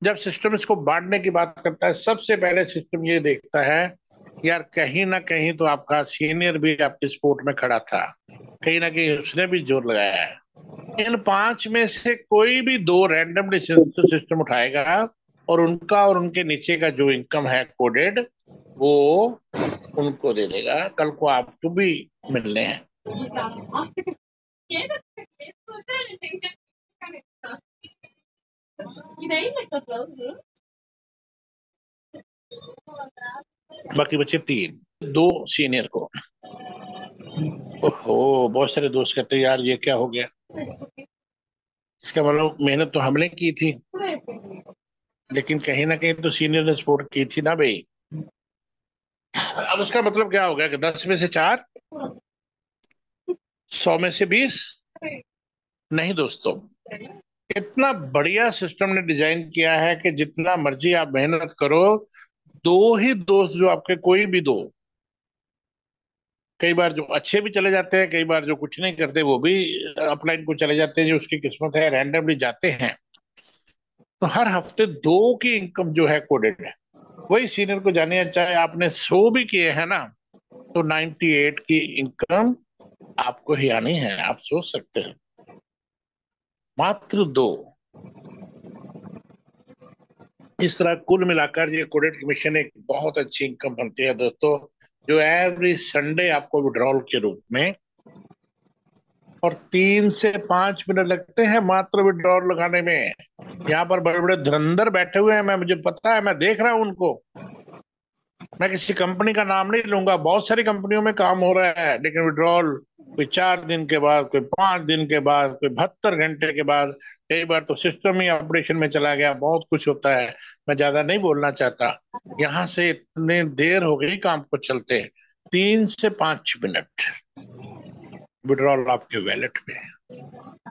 जब सिस्टम इसको बांटने की बात करता है, सबसे पहले सिस्टम ये देखता है, यार कहीं ना कहीं तो आपका सीनियर भी आपके स्पोर्ट में खड़ा था, कहीं ना कहीं उसने भी जोर लगाया है। इन 5 में से कोई भी 2 रैंडमली सिस्टम उठाएगा और उनका और उनके नीचे का जो इनकम है कोडेड, वो उनको दे देगा। कल को आपको भी मिलने हैं। बाकी बचे 3, 2 सीनियर को। ओहो, बहुत सारे दोस्त कहते हैं यार ये क्या हो गया। इसका मतलब मेहनत तो हमने की थी, लेकिन कहीं ना कहीं तो सीनियर ने सपोर्ट की थी ना भाई। अब उसका मतलब क्या हो गया कि 10 में से 4, 100 में से 20? नहीं दोस्तों, इतना बढ़िया सिस्टम ने डिजाइन किया है कि जितना मर्जी आप मेहनत करो, 2 ही दोस्त जो आपके, कोई भी 2, कई बार जो अच्छे भी चले जाते हैं, कई बार जो कुछ नहीं करते वो भी अपलाइन को चले जाते हैं, जो उसकी किस्मत है, रैंडमली जाते हैं। तो हर हफ्ते 2 की इनकम जो है कोडेड है। वही सीनियर को जानिए, चाहे आपने 100 भी किए हैं ना, तो 98 की इनकम आपको ही आनी है। आप सोच सकते हैं, मात्र 2। इस तरह कुल मिलाकर ये कोडेड कमीशन एक बहुत अच्छी इनकम बनती है दोस्तों, जो एवरी संडे आपको विड्रॉल के रूप में, और 3 से 5 मिनट लगते हैं मात्र विड्रॉल लगाने में। यहाँ पर बड़े बड़े धुरंधर बैठे हुए हैं, मैं, मुझे पता है, मैं देख रहा हूँ उनको। मैं किसी कंपनी का नाम नहीं लूंगा, बहुत सारी कंपनियों में काम हो रहा है, लेकिन विड्रॉल कोई 4 दिन के बाद, कोई 5 दिन के बाद, कोई 72 घंटे के बाद, कई बार तो सिस्टम ही ऑपरेशन में चला गया, बहुत कुछ होता है। मैं ज्यादा नहीं बोलना चाहता। यहाँ से इतने देर हो गई काम को चलते, 3 से 5 मिनट विड्रॉल आपके वैलेट में।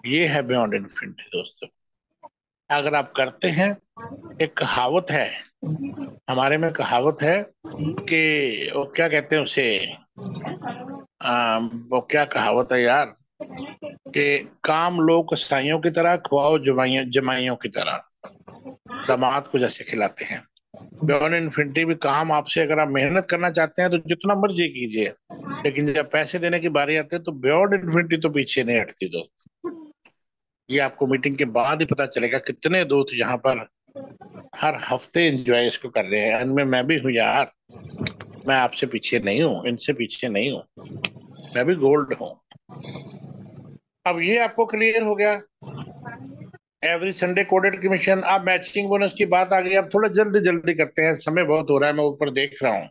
ये है बियॉन्ड इन्फिनिटी दोस्तों। अगर आप करते हैं, एक कहावत है हमारे में, कहावत है कि वो क्या कहते हैं उसे, वो क्या कहावत है यार, कि काम लो कसाईयों की तरह, खुआओ जमाइयों जमाइयों की तरह, दामाद को जैसे खिलाते हैं। बियॉन्ड इन्फिनिटी भी काम आपसे, अगर आप मेहनत करना चाहते हैं तो जितना मर्जी कीजिए, लेकिन जब पैसे देने की बारी आती है तो बियॉन्ड इन्फिनिटी तो पीछे नहीं हटती दोस्त। ये आपको मीटिंग के बाद ही पता चलेगा कितने दोस्त यहाँ पर हर हफ्ते एंजॉय इसको कर रहे हैं। इनमें मैं भी हूँ यार, मैं आपसे पीछे नहीं हूँ, इनसे पीछे नहीं हूँ, मैं भी गोल्ड हूँ। अब ये आपको क्लियर हो गया एवरी संडे कोडेड कमीशन। अब मैचिंग बोनस की बात आ गई, अब थोड़ा जल्दी जल्दी करते हैं, समय बहुत हो रहा है, मैं ऊपर देख रहा हूँ।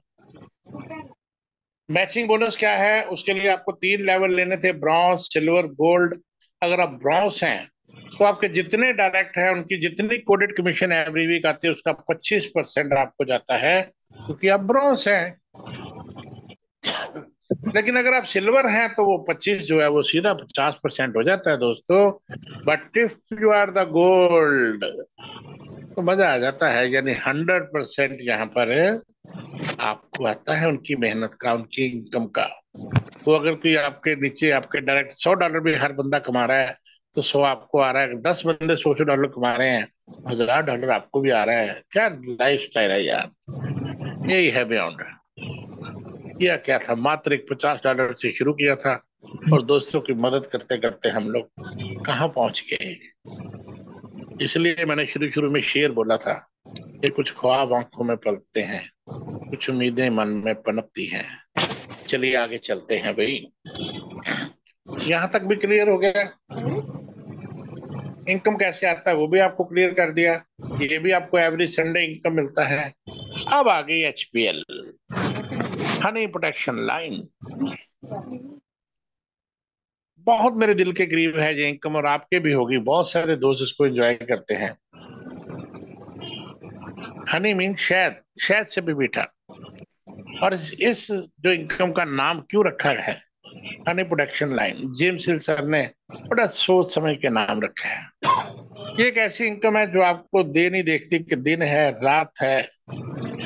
मैचिंग बोनस क्या है, उसके लिए आपको 3 लेवल लेने थे, ब्रॉन्ज, सिल्वर, गोल्ड। अगर आप ब्रॉन्ज हैं तो आपके जितने डायरेक्ट हैं उनकी जितनी कोडेड कमीशन एवरी वीक आती है उसका 25% आपको जाता है, क्योंकि आप ब्रॉन्ज हैं। लेकिन अगर आप सिल्वर हैं तो वो 25 जो है वो सीधा 50% हो जाता है दोस्तों। But if you are the gold तो मजा आ जाता है, यानी 100% यहाँ पर आपको आता है उनकी मेहनत का, उनकी इनकम का। तो अगर कोई आपके नीचे आपके डायरेक्ट $100 भी हर बंदा कमा रहा है तो 100 आपको आ रहा है, 10 बंदे $100 कमा रहे हैं, $1000 आपको भी आ रहा है। क्या लाइफ स्टाइल है यार, यही है बियॉन्ड। किया क्या था, मात्र एक $50 से शुरू किया था और दूसरों की मदद करते करते हम लोग कहाँ पहुंच गए। इसलिए मैंने शुरू शुरू में शेर बोला था कि कुछ ख्वाब आंखों में पलते हैं, कुछ उम्मीदें मन में पनपती हैं। चलिए आगे चलते हैं भाई। यहाँ तक भी क्लियर हो गया, इनकम कैसे आता है वो भी आपको क्लियर कर दिया, ये भी आपको एवरी संडे इनकम मिलता है। अब आ गई HPL, हनी प्रोटेक्शन लाइन। बहुत मेरे दिल के करीब है ये इनकम, और आपके भी होगी, बहुत सारे दोस्त इसको एंजॉय करते हैं। हनी मीन शहद, शहद से भी मीठा। और इस जो इनकम का नाम क्यों रखा है हनी प्रोडक्शन लाइन, जेम्स हिल सर ने बड़ा सोच समझ के नाम रखा है। ये एक ऐसी इनकम है जो आपको दे नहीं देखती कि दिन है रात है,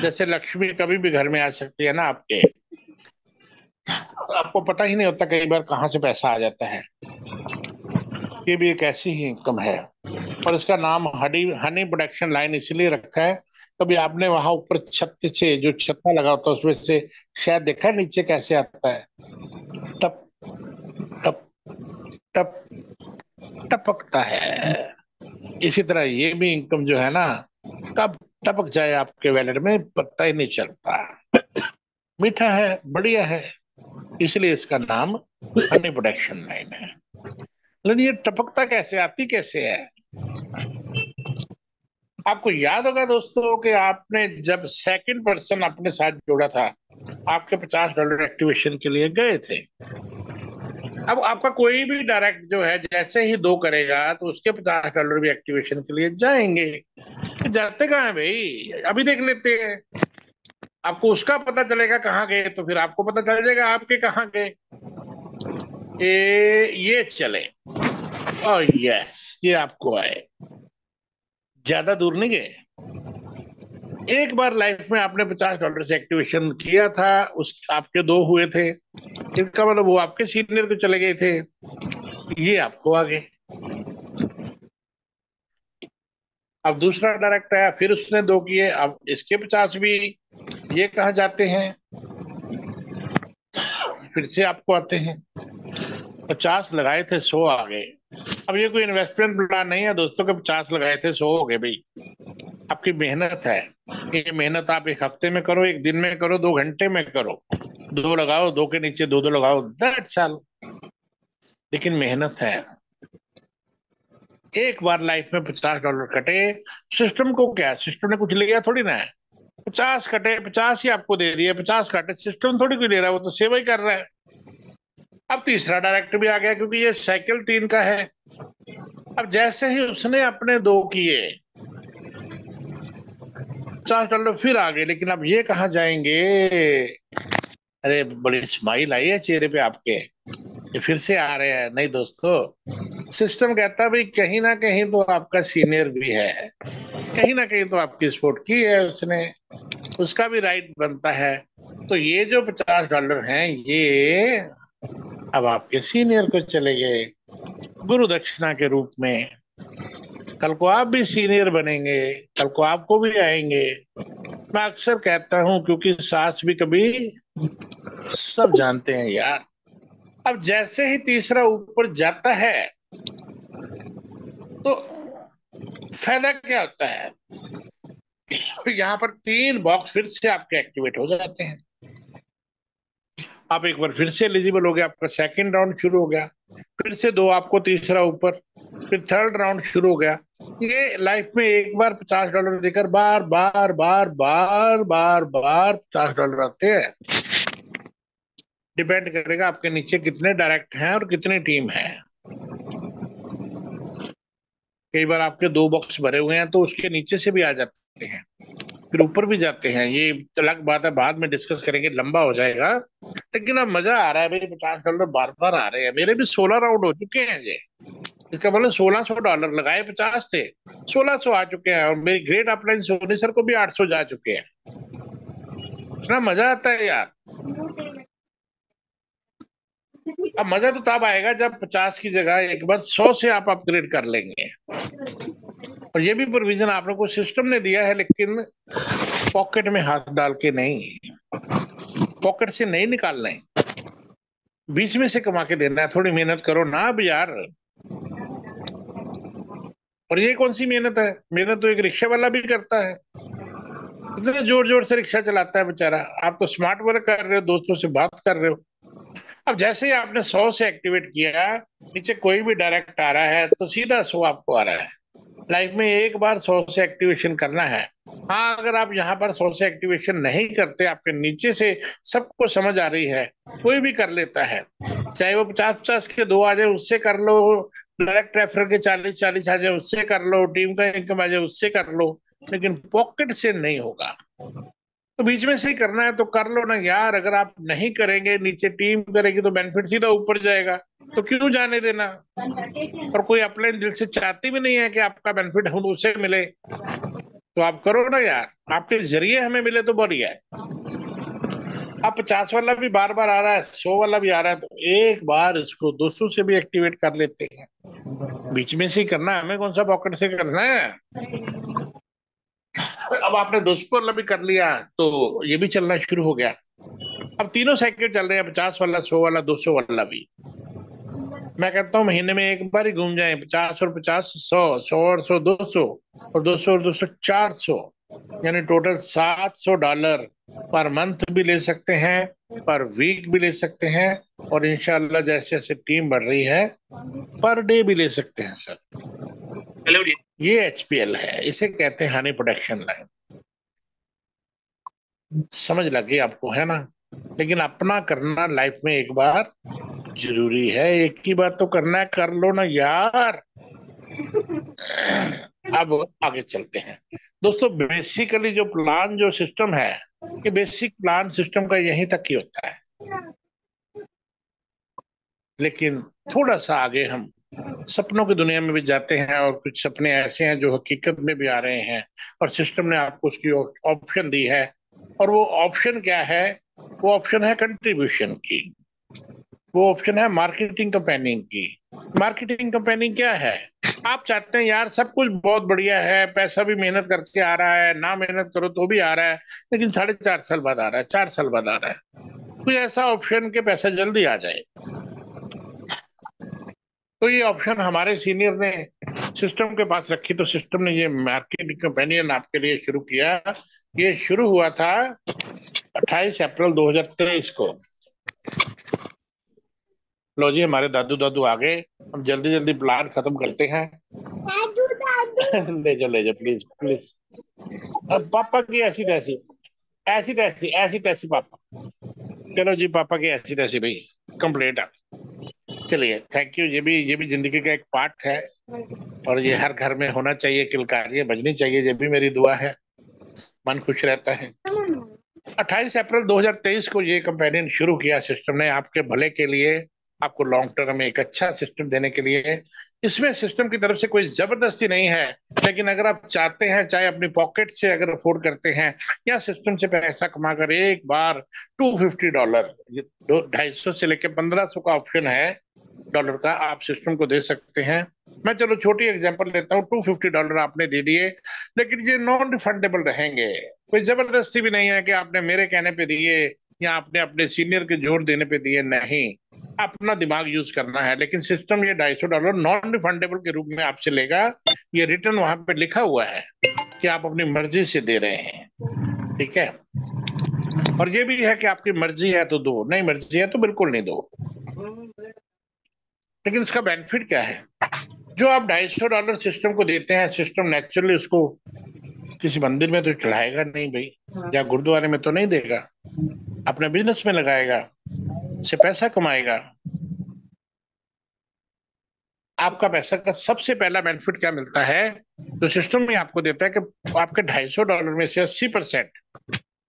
जैसे लक्ष्मी कभी भी घर में आ सकती है ना आपके, आपको पता ही नहीं होता कई बार कहाँ से पैसा आ जाता है। ये भी एक ऐसी ही इनकम है, और इसका नाम हनी हनी प्रोडक्शन लाइन इसलिए रखा है, कभी आपने वहां ऊपर छत से जो छत्ता लगा होता है उसमें से शायद देखा है नीचे कैसे आता है, टप टप टप टपकता है। इसी तरह ये भी इनकम जो है ना, कब टपक जाए आपके वैलेट में पता ही नहीं चलता। मीठा है, बढ़िया है, इसलिए इसका नाम हनी प्रोडक्शन लाइन है। लेकिन ये टपकता कैसे, आती कैसे है? आपको याद होगा दोस्तों कि आपने जब सेकंड पर्सन अपने साथ जोड़ा था, आपके $50 एक्टिवेशन के लिए गए थे। अब आपका कोई भी डायरेक्ट जो है जैसे ही 2 करेगा तो उसके $50 भी एक्टिवेशन के लिए जाएंगे। जाते कहाँ है भाई, अभी देख लेते हैं। आपको उसका पता चलेगा कहाँ गए, तो फिर आपको पता चल जाएगा आपके कहाँ गए। ये चले, और यस ये आपको आए, ज्यादा दूर नहीं गए। एक बार लाइफ में आपने $50 से एक्टिवेशन किया था, उस आपके 2 हुए थे, इसका मतलब वो आपके सीनियर को चले गए थे, ये आपको आ गए। अब दूसरा डायरेक्ट आया, फिर उसने 2 किए, अब इसके 50 भी ये कहा जाते हैं, फिर से आपको आते हैं। 50 लगाए थे, 100 आ गए। अब ये कोई इन्वेस्टमेंट प्लान नहीं है दोस्तों के 50 लगाए थे 100 हो गए भाई, आपकी मेहनत है। ये मेहनत आप एक हफ्ते में करो, एक दिन में करो, 2 घंटे में करो, 2 लगाओ, 2 के नीचे 2 लगाओ, दैट्स ऑल। लेकिन मेहनत है। एक बार लाइफ में $50 कटे, सिस्टम को क्या, सिस्टम ने कुछ लिया थोड़ी ना है। 50 कटे, 50 ही आपको दे दिए, 50 कटे, सिस्टम थोड़ी कोई ले रहा है, वो तो सेवा ही कर रहा है। अब तीसरा डायरेक्ट भी आ गया, क्योंकि ये साइकिल 3 का है। अब जैसे ही उसने अपने 2 किए, $50 फिर आ गए, लेकिन अब ये कहाँ जाएंगे, अरे बड़ी स्माइल आई है चेहरे पे आपके, ये फिर से आ रहे हैं। नहीं दोस्तों, सिस्टम कहता है भाई कहीं ना कहीं तो आपका सीनियर भी है, कहीं ना कहीं तो आपकी सपोर्ट की है उसने, उसका भी राइट बनता है। तो ये जो $50 हैं, ये अब आपके सीनियर को चले गए गुरु दक्षिणा के रूप में। कल को आप भी सीनियर बनेंगे, कल को आपको भी आएंगे। मैं अक्सर कहता हूं, क्योंकि सास भी कभी, सब जानते हैं यार। अब जैसे ही तीसरा ऊपर जाता है तो फायदा क्या होता है? तो यहाँ पर 3 बॉक्स फिर से आपके एक्टिवेट हो जाते हैं। आप एक बार फिर से एलिजिबल हो गए, आपका सेकंड राउंड शुरू हो गया। फिर से 2 आपको तीसरा ऊपर, फिर थर्ड राउंड शुरू हो गया। ये लाइफ में एक बार $50 देकर बार बार बार बार बार बार $50 आते हैं। डिपेंड करेगा आपके नीचे कितने डायरेक्ट हैं और कितनी टीम है। कई बार आपके 2 बॉक्स भरे हुए हैं तो उसके नीचे से भी आ जाते हैं, फिर ऊपर भी जाते हैं। ये अलग बात है, बाद में डिस्कस करेंगे, लंबा हो जाएगा। लेकिन अब मजा आ रहा है भाई, $50 बार बार आ रहे हैं। मेरे भी 16 राउंड हो चुके हैं ये। इसका मतलब $1600 लगाए, 50 थे, 1600 आ चुके हैं। और मेरी ग्रेट अपलाइन सोनी सर को भी 800 जा चुके हैं। इतना मजा आता है यार। अब मजा तो तब आएगा जब 50 की जगह एक बार 100 से आप अपग्रेड कर लेंगे। और ये भी प्रोविजन आप लोग को सिस्टम ने दिया है, लेकिन पॉकेट में हाथ डाल के नहीं, पॉकेट से नहीं निकालना है, बीच में से कमा के देना है। थोड़ी मेहनत करो ना अब यार। और ये कौन सी मेहनत है? मेहनत तो एक रिक्शा वाला भी करता है, इतने जोर जोर से रिक्शा चलाता है बेचारा। आप तो स्मार्ट वर्क कर रहे हो, दोस्तों से बात कर रहे हो। अब जैसे ही आपने 100 से एक्टिवेट किया, नीचे कोई भी डायरेक्ट आ रहा है तो सीधा 100 आपको आ रहा है। लाइफ में एक बार 100 से एक्टिवेशन करना है। हाँ, अगर आप यहाँ पर 100 से एक्टिवेशन नहीं करते, आपके नीचे से सबको समझ आ रही है, कोई भी कर लेता है, चाहे वो 50-50 के 2 आ जाए उससे कर लो, डायरेक्ट रेफरल के 40-40 आ जाए उससे कर लो, टीम का इनकम आ जाए उससे कर लो, लेकिन पॉकेट से नहीं होगा। तो बीच में से ही करना है तो कर लो ना यार। अगर आप नहीं करेंगे, नीचे टीम करेगी तो बेनिफिट सीधा ऊपर जाएगा, तो क्यों जाने देना? और कोई अपने दिल से चाहती भी नहीं है कि आपका बेनिफिट हम उससे मिले, तो आप करो ना यार, आपके जरिए हमें मिले तो बढ़िया है। अब 50 वाला भी बार बार आ रहा है, 100 वाला भी आ रहा है, तो एक बार इसको 200 से भी एक्टिवेट कर लेते हैं। बीच में से ही करना है, हमें कौन सा पॉकेट से करना है। अब आपने 200 वाला भी कर लिया तो ये भी चलना शुरू हो गया। अब तीनों साइकिल चल रहे हैं, 50 वाला, 100 वाला, 200 वाला भी। मैं कहता हूँ महीने में एक बार ही घूम जाए, 50 और 50, 100, 100 और 100, 200, और 200 और 200, 400, यानी टोटल $700 पर मंथ भी ले सकते हैं, पर वीक भी ले सकते हैं, और इंशाल्लाह जैसे जैसे टीम बढ़ रही है पर डे भी ले सकते हैं सर। हेलो जी। ये HPL है, इसे कहते हैं हनी प्रोडक्शन लाइन। समझ लगी आपको, है ना? लेकिन अपना करना लाइफ में एक बार जरूरी है, एक ही बार तो करना है, कर लो ना यार। अब आगे चलते हैं दोस्तों। बेसिकली जो प्लान, जो सिस्टम है, ये बेसिक प्लान सिस्टम का यहीं तक ही होता है। लेकिन थोड़ा सा आगे हम सपनों की दुनिया में भी जाते हैं, और कुछ सपने ऐसे हैं जो हकीकत में भी आ रहे हैं, और सिस्टम ने आपको उसकी ऑप्शन दी है। और वो ऑप्शन क्या है? वो ऑप्शन है कंट्रीब्यूशन की, वो ऑप्शन है मार्केटिंग कंपेनिंग की। मार्केटिंग कंपेनिंग क्या है? आप चाहते हैं यार सब कुछ बहुत बढ़िया है, पैसा भी मेहनत करके आ रहा है, ना मेहनत करो तो भी आ रहा है, लेकिन 4.5 साल बाद आ रहा है, 4 साल बाद आ रहा है। कोई ऐसा ऑप्शन के पैसा जल्दी आ जाए। तो ये ऑप्शन हमारे सीनियर ने सिस्टम के पास रखी, तो सिस्टम ने ये मार्केटिंग कंपेनियन आपके लिए शुरू किया। ये शुरू हुआ था 28 अप्रैल 2023 को। लो जी, हमारे दादू दादू आ गए। हम जल्दी जल्दी प्लान खत्म करते हैं। दादू दादू ले जाओ प्लीज प्लीज। अब पापा की ऐसी तैसी, ऐसी तैसी, ऐसी तैसी पापा। चलो जी, पापा की ऐसी तैसी भाई कंप्लीट है। चलिए, थैंक यू। ये भी जिंदगी का एक पार्ट है, और ये हर घर में होना चाहिए, किलकारियां बजनी चाहिए, ये भी मेरी दुआ है। मन खुश रहता है। 28 अप्रैल 2023 को ये कंपेनियन शुरू किया सिस्टम ने, आपके भले के लिए, आपको लॉन्ग टर्म में एक अच्छा सिस्टम देने के लिए। इसमें सिस्टम की तरफ से कोई जबरदस्ती नहीं है, लेकिन अगर आप चाहते हैं, चाहे अपनी पॉकेट से अगर अफोर्ड करते हैं, या सिस्टम से पैसा कमाकर एक बार $250, 250 से लेकर 1500 का ऑप्शन है डॉलर का, आप सिस्टम को दे सकते हैं। मैं चलो छोटी एग्जांपल लेता हूँ, $250 आपने दे दिए, लेकिन ये नॉन रिफंडेबल रहेंगे। कोई जबरदस्ती भी नहीं है कि आपने मेरे कहने पे दिए या आपने अपने सीनियर के जोर देने पे दिए, नहीं, अपना दिमाग यूज करना है। लेकिन सिस्टम ये $250 नॉन रिफंडेबल के रूप में आपसे लेगा। ये रिटर्न वहां पे लिखा हुआ है कि आप अपनी मर्जी से दे रहे हैं, ठीक है। और ये भी है कि आपकी मर्जी है तो दो, नहीं मर्जी है तो बिल्कुल नहीं दो। लेकिन इसका बेनिफिट क्या है? जो आप $250 सिस्टम को देते हैं, सिस्टम नेचुरली उसको किसी मंदिर में तो चढ़ाएगा नहीं भाई, या गुरुद्वारे में तो नहीं देगा, अपने बिजनेस में लगाएगा, से पैसा कमाएगा। आपका पैसा का सबसे पहला बेनिफिट क्या मिलता है, तो सिस्टम में आपको देता है कि आपके $250 में से 80%,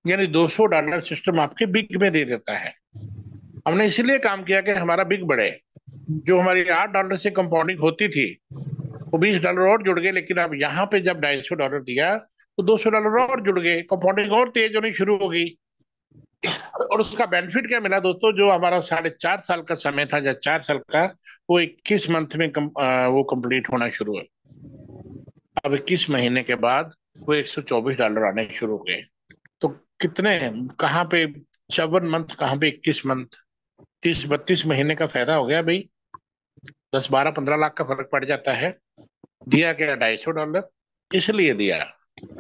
यानी $200 सिस्टम आपके बिग में दे देता है। हमने इसीलिए काम किया कि हमारा बिग बढ़े। जो हमारी $8 से कंपाउंडिंग होती थी, वो $20 और जुड़ गए। लेकिन अब यहाँ पे जब $250 दिया, तो $200 और जुड़ गए, कंपाउंडिंग और तेज होनी शुरू हो गई। और उसका बेनिफिट क्या मिला दोस्तों, जो हमारा 4.5 साल का समय था या 4 साल का, वो 21 मंथ में वो कंप्लीट होना शुरू हुआ। अब 21 महीने के बाद वो $124 आने शुरू हो गए। तो कितने, कहाँ पे 54 मंथ, कहाँ पे 21 मंथ, 30-32 महीने का फायदा हो गया भाई। 10-12-15 लाख का फर्क पड़ जाता है। दिया क्या? $250, इसलिए दिया।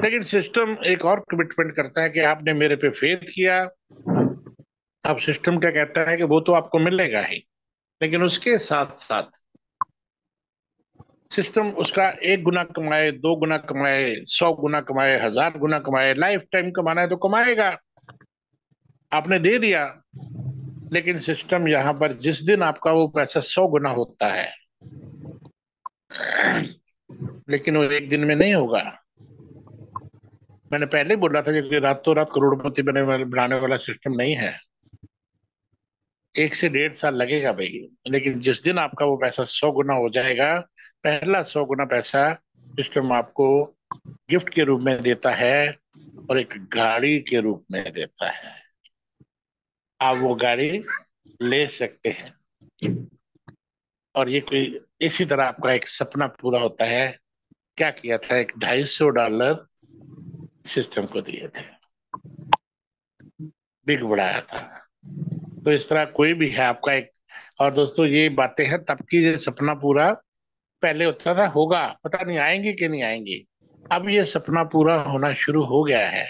लेकिन सिस्टम एक और कमिटमेंट करता है कि आपने मेरे पे फेथ किया। अब सिस्टम क्या कहता है कि वो तो आपको मिलेगा ही, लेकिन उसके साथ साथ सिस्टम उसका 1 गुना कमाए, 2 गुना कमाए, 100 गुना कमाए, 1000 गुना कमाए, लाइफ टाइम कमाना है तो कमाएगा। आपने दे दिया, लेकिन सिस्टम यहाँ पर जिस दिन आपका वो पैसा 100 गुना होता है, लेकिन वो एक दिन में नहीं होगा। मैंने पहले ही बोला था कि रातों रात करोड़पति बनाने वाला सिस्टम नहीं है। 1 से 1.5 साल लगेगा भाई। लेकिन जिस दिन आपका वो पैसा 100 गुना हो जाएगा, पहला 100 गुना पैसा सिस्टम आपको गिफ्ट के रूप में देता है, और एक गाड़ी के रूप में देता है। आप वो गाड़ी ले सकते हैं। और ये कोई इसी तरह आपका एक सपना पूरा होता है। क्या किया था, एक $250 सिस्टम को दिए थे, बिग बढ़ाया था। तो इस तरह कोई भी है आपका एक। और दोस्तों ये बातें हैं तब की, ये सपना पूरा पहले होता था, होगा पता नहीं आएंगे कि नहीं आएंगे। अब ये सपना पूरा होना शुरू हो गया है।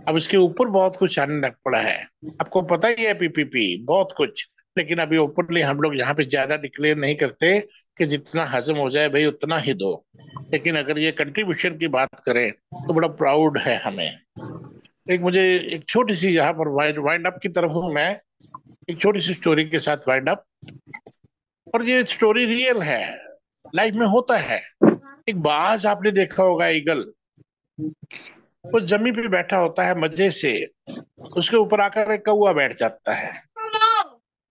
अब इसके ऊपर बहुत कुछ आने लग पड़ा है। आपको पता ही है, पीपीपी बहुत कुछ। लेकिन अभी ओपनली हम लोग यहाँ पे ज्यादा डिक्लेयर नहीं करते कि जितना हजम हो जाए भाई उतना ही दो। लेकिन अगर ये कंट्रीब्यूशन की बात करें तो बड़ा प्राउड है हमें। एक मुझे एक छोटी सी यहाँ पर वाइंड अप की तरफ हूँ मैं, एक छोटी सी स्टोरी के साथ वाइंड अप। और ये स्टोरी रियल है, लाइफ में होता है। एक बाज आपने देखा होगा, ईगल, वो जमीन पे बैठा होता है मजे से, उसके ऊपर आकर एक कौवा बैठ जाता है।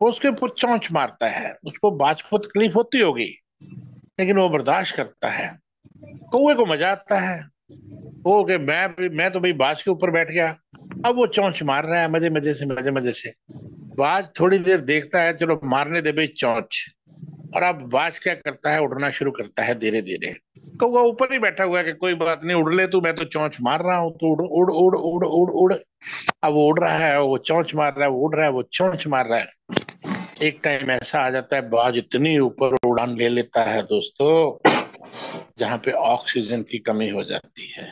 वो उसके ऊपर चोंच मारता है, उसको बाज को तकलीफ होती होगी, लेकिन वो बर्दाश्त करता है। कौवे को मजा आता है, वो कि मैं तो भाई बाज के ऊपर बैठ गया। अब वो चोंच मार रहा है मजे मजे से, मजे मजे से। बाज थोड़ी देर देखता है, चलो मारने दे भाई चोंच। और अब बाज क्या करता है, उड़ना शुरू करता है धीरे धीरे। कौवा ऊपर ही बैठा हुआ है कि कोई बात नहीं, उड़ ले तू, मैं तो चोंच मार रहा हूँ, तो उड़ उड़ उड़ उड़ उड़ उड़। अब वो उड़ रहा है, वो चोंच मार रहा है, वो उड़ रहा है, वो चोंच मार रहा है। एक टाइम ऐसा आ जाता है, बाज इतनी ऊपर उड़ान ले लेता है दोस्तों, जहां पे ऑक्सीजन की कमी हो जाती है।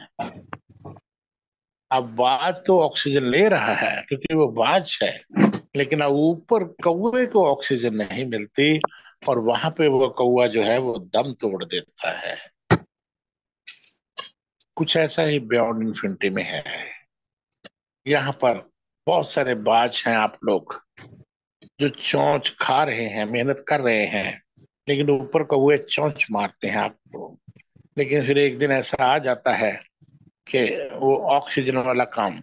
अब बाज तो ऑक्सीजन ले रहा है क्योंकि वो बाज है, लेकिन अब ऊपर कौवे को ऑक्सीजन नहीं मिलती, और वहां पे वो कौवा जो है वो दम तोड़ देता है। कुछ ऐसा ही बियॉन्ड इन्फिनिटी में है। यहाँ पर बहुत सारे बाज हैं, आप लोग जो चोंच खा रहे हैं, मेहनत कर रहे हैं, लेकिन ऊपर कौवे चोंच मारते हैं आपको। लेकिन फिर एक दिन ऐसा आ जाता है कि वो ऑक्सीजन वाला काम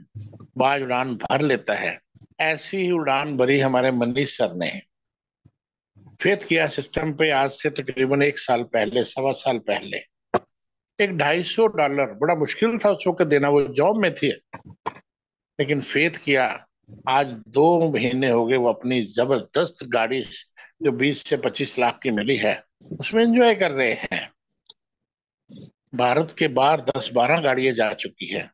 बाज उड़ान भर लेता है। ऐसी ही उड़ान भरी हमारे मनीष सर ने फेथ किया सिस्टम पे। आज से तकरीबन 1 साल पहले, 1.25 साल पहले, एक $250 बड़ा मुश्किल था उस वक्त देना, वो जॉब में थी, लेकिन फेथ किया। आज 2 महीने हो गए वो अपनी जबरदस्त गाड़ी जो 20 से 25 लाख की मिली है उसमें एंजॉय कर रहे हैं। भारत के बाहर 10-12 गाड़ियां जा चुकी है,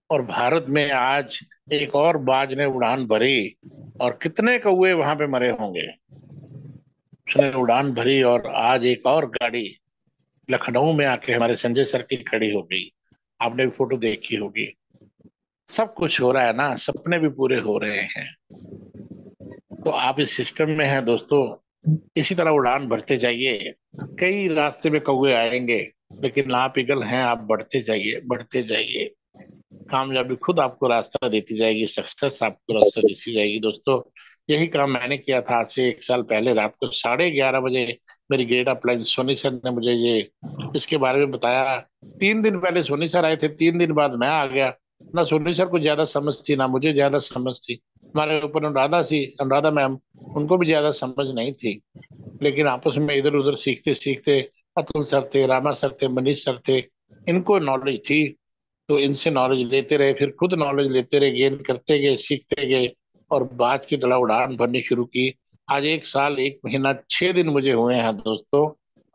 और भारत में आज एक और बाज ने उड़ान भरी, और कितने कौए वहां पे मरे होंगे। उसने उड़ान भरी और आज एक और गाड़ी लखनऊ में आके हमारे संजय सर की खड़ी हो गई। आपने भी फोटो देखी होगी। सब कुछ हो रहा है ना, सपने भी पूरे हो रहे हैं। तो आप इस सिस्टम में हैं दोस्तों, इसी तरह उड़ान भरते जाइए। कई रास्ते में कौए आएंगे, लेकिन आप ईगल हैं, आप बढ़ते जाइए, बढ़ते जाइए। कामयाबी खुद आपको रास्ता देती जाएगी, सक्सेस आपको रास्ता देती जाएगी दोस्तों। यही काम मैंने किया था आज से 1 साल पहले। रात को 11:30 बजे मेरी ग्रेड अपलाइन सोनी सर ने मुझे ये इसके बारे में बताया। 3 दिन पहले सोनी सर आए थे, 3 दिन बाद मैं आ गया। ना सोनी सर को ज्यादा समझ थी, ना मुझे ज्यादा समझ थी। हमारे ऊपर अनुराधा मैम, उनको भी ज्यादा समझ नहीं थी, लेकिन आपस में इधर उधर सीखते सीखते, अतुल सर थे, रामा सर थे, मनीष सर थे, इनको नॉलेज थी, तो इनसे नॉलेज लेते रहे, फिर खुद नॉलेज लेते रहे, गेन करते गए, सीखते गए, और बात की तरह उड़ान भरनी शुरू की। आज 1 साल 1 महीना 6 दिन मुझे हुए हैं दोस्तों,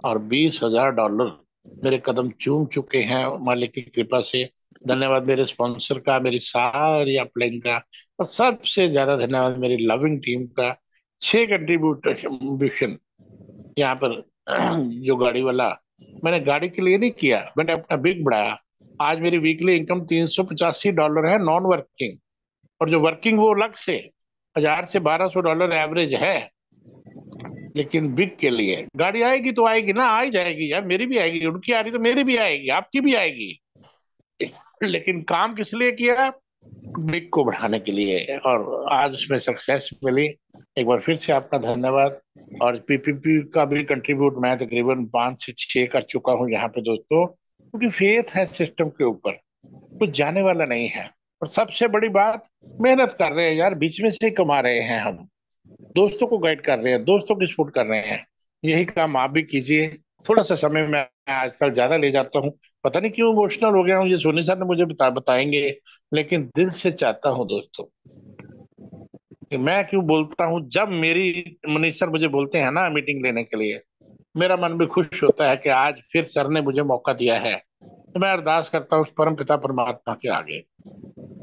और $20,000 मेरे कदम चूम चुके हैं मालिक की कृपा से। धन्यवाद मेरे स्पॉन्सर का, मेरी सारी अपलाइन का, और सबसे ज्यादा धन्यवाद मेरी लविंग टीम का। 6 कंट्रीब्यूशन यहाँ पर जो गाड़ी वाला, मैंने गाड़ी के लिए नहीं किया, मैंने अपना बिग बढ़ाया। आज मेरी वीकली इनकम $385 है नॉन वर्किंग, और जो वर्किंग वो अलग से 1,000 से 1,200 एवरेज है। लेकिन बिग के लिए गाड़ी आएगी तो आएगी ना, आ ही जाएगी यार, मेरी भी आएगी, उनकी आ रही तो मेरी भी आएगी, आपकी भी आएगी। लेकिन काम किस लिए किया? बिग को बढ़ाने के लिए, और आज उसमें सक्सेस मिली। एक बार फिर से आपका धन्यवाद। और पीपीपी का भी कंट्रीब्यूट मैं तकरीबन 5 से 6 कर चुका हूँ यहाँ पे दोस्तों, क्योंकि फेथ है सिस्टम के ऊपर, कुछ जाने वाला नहीं है। और सबसे बड़ी बात, मेहनत कर रहे हैं यार, बीच में से ही कमा रहे हैं हम, दोस्तों को गाइड कर रहे हैं, दोस्तों की सपोर्ट कर रहे हैं। यही काम आप भी कीजिए। थोड़ा सा समय मैं आजकल ज्यादा ले जाता हूँ, पता नहीं क्यों इमोशनल हो गया हूँ, ये सोनी सर ने मुझे बताएंगे, लेकिन दिल से चाहता हूँ दोस्तों कि मैं क्यों बोलता हूँ, जब मेरी मनीष सर मुझे बोलते हैं ना मीटिंग लेने के लिए, मेरा मन भी खुश होता है कि आज फिर सर ने मुझे मौका दिया है। तो मैं अरदास करता हूँ परम पिता परमात्मा के आगे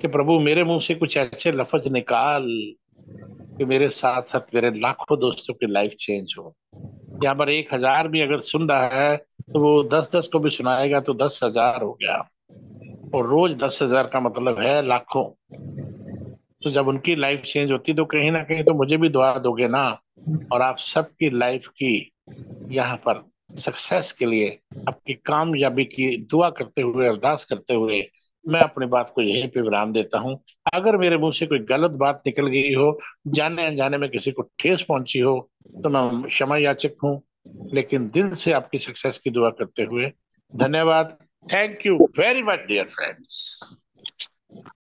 कि प्रभु मेरे मुंह से कुछ ऐसे लफ्ज निकाल कि मेरे साथ साथ मेरे लाखों दोस्तों की लाइफ चेंज हो। यहाँ पर 1,000 भी अगर सुन रहा है तो वो 10-10 को भी सुनाएगा तो 10,000 हो गया, और रोज 10,000 का मतलब है लाखों। तो जब उनकी लाइफ चेंज होती तो कहीं ना कहीं तो मुझे भी दुआ दोगे ना। और आप सबकी लाइफ की यहाँ पर सक्सेस के लिए, आपकी कामयाबी की दुआ करते हुए, अरदास करते हुए, मैं अपनी बात को यहीं पे विराम देता हूँ। अगर मेरे मुंह से कोई गलत बात निकल गई हो, जाने अनजाने में किसी को ठेस पहुंची हो, तो मैं क्षमा याचक हूँ। लेकिन दिल से आपकी सक्सेस की दुआ करते हुए धन्यवाद। Thank you very much dear friends.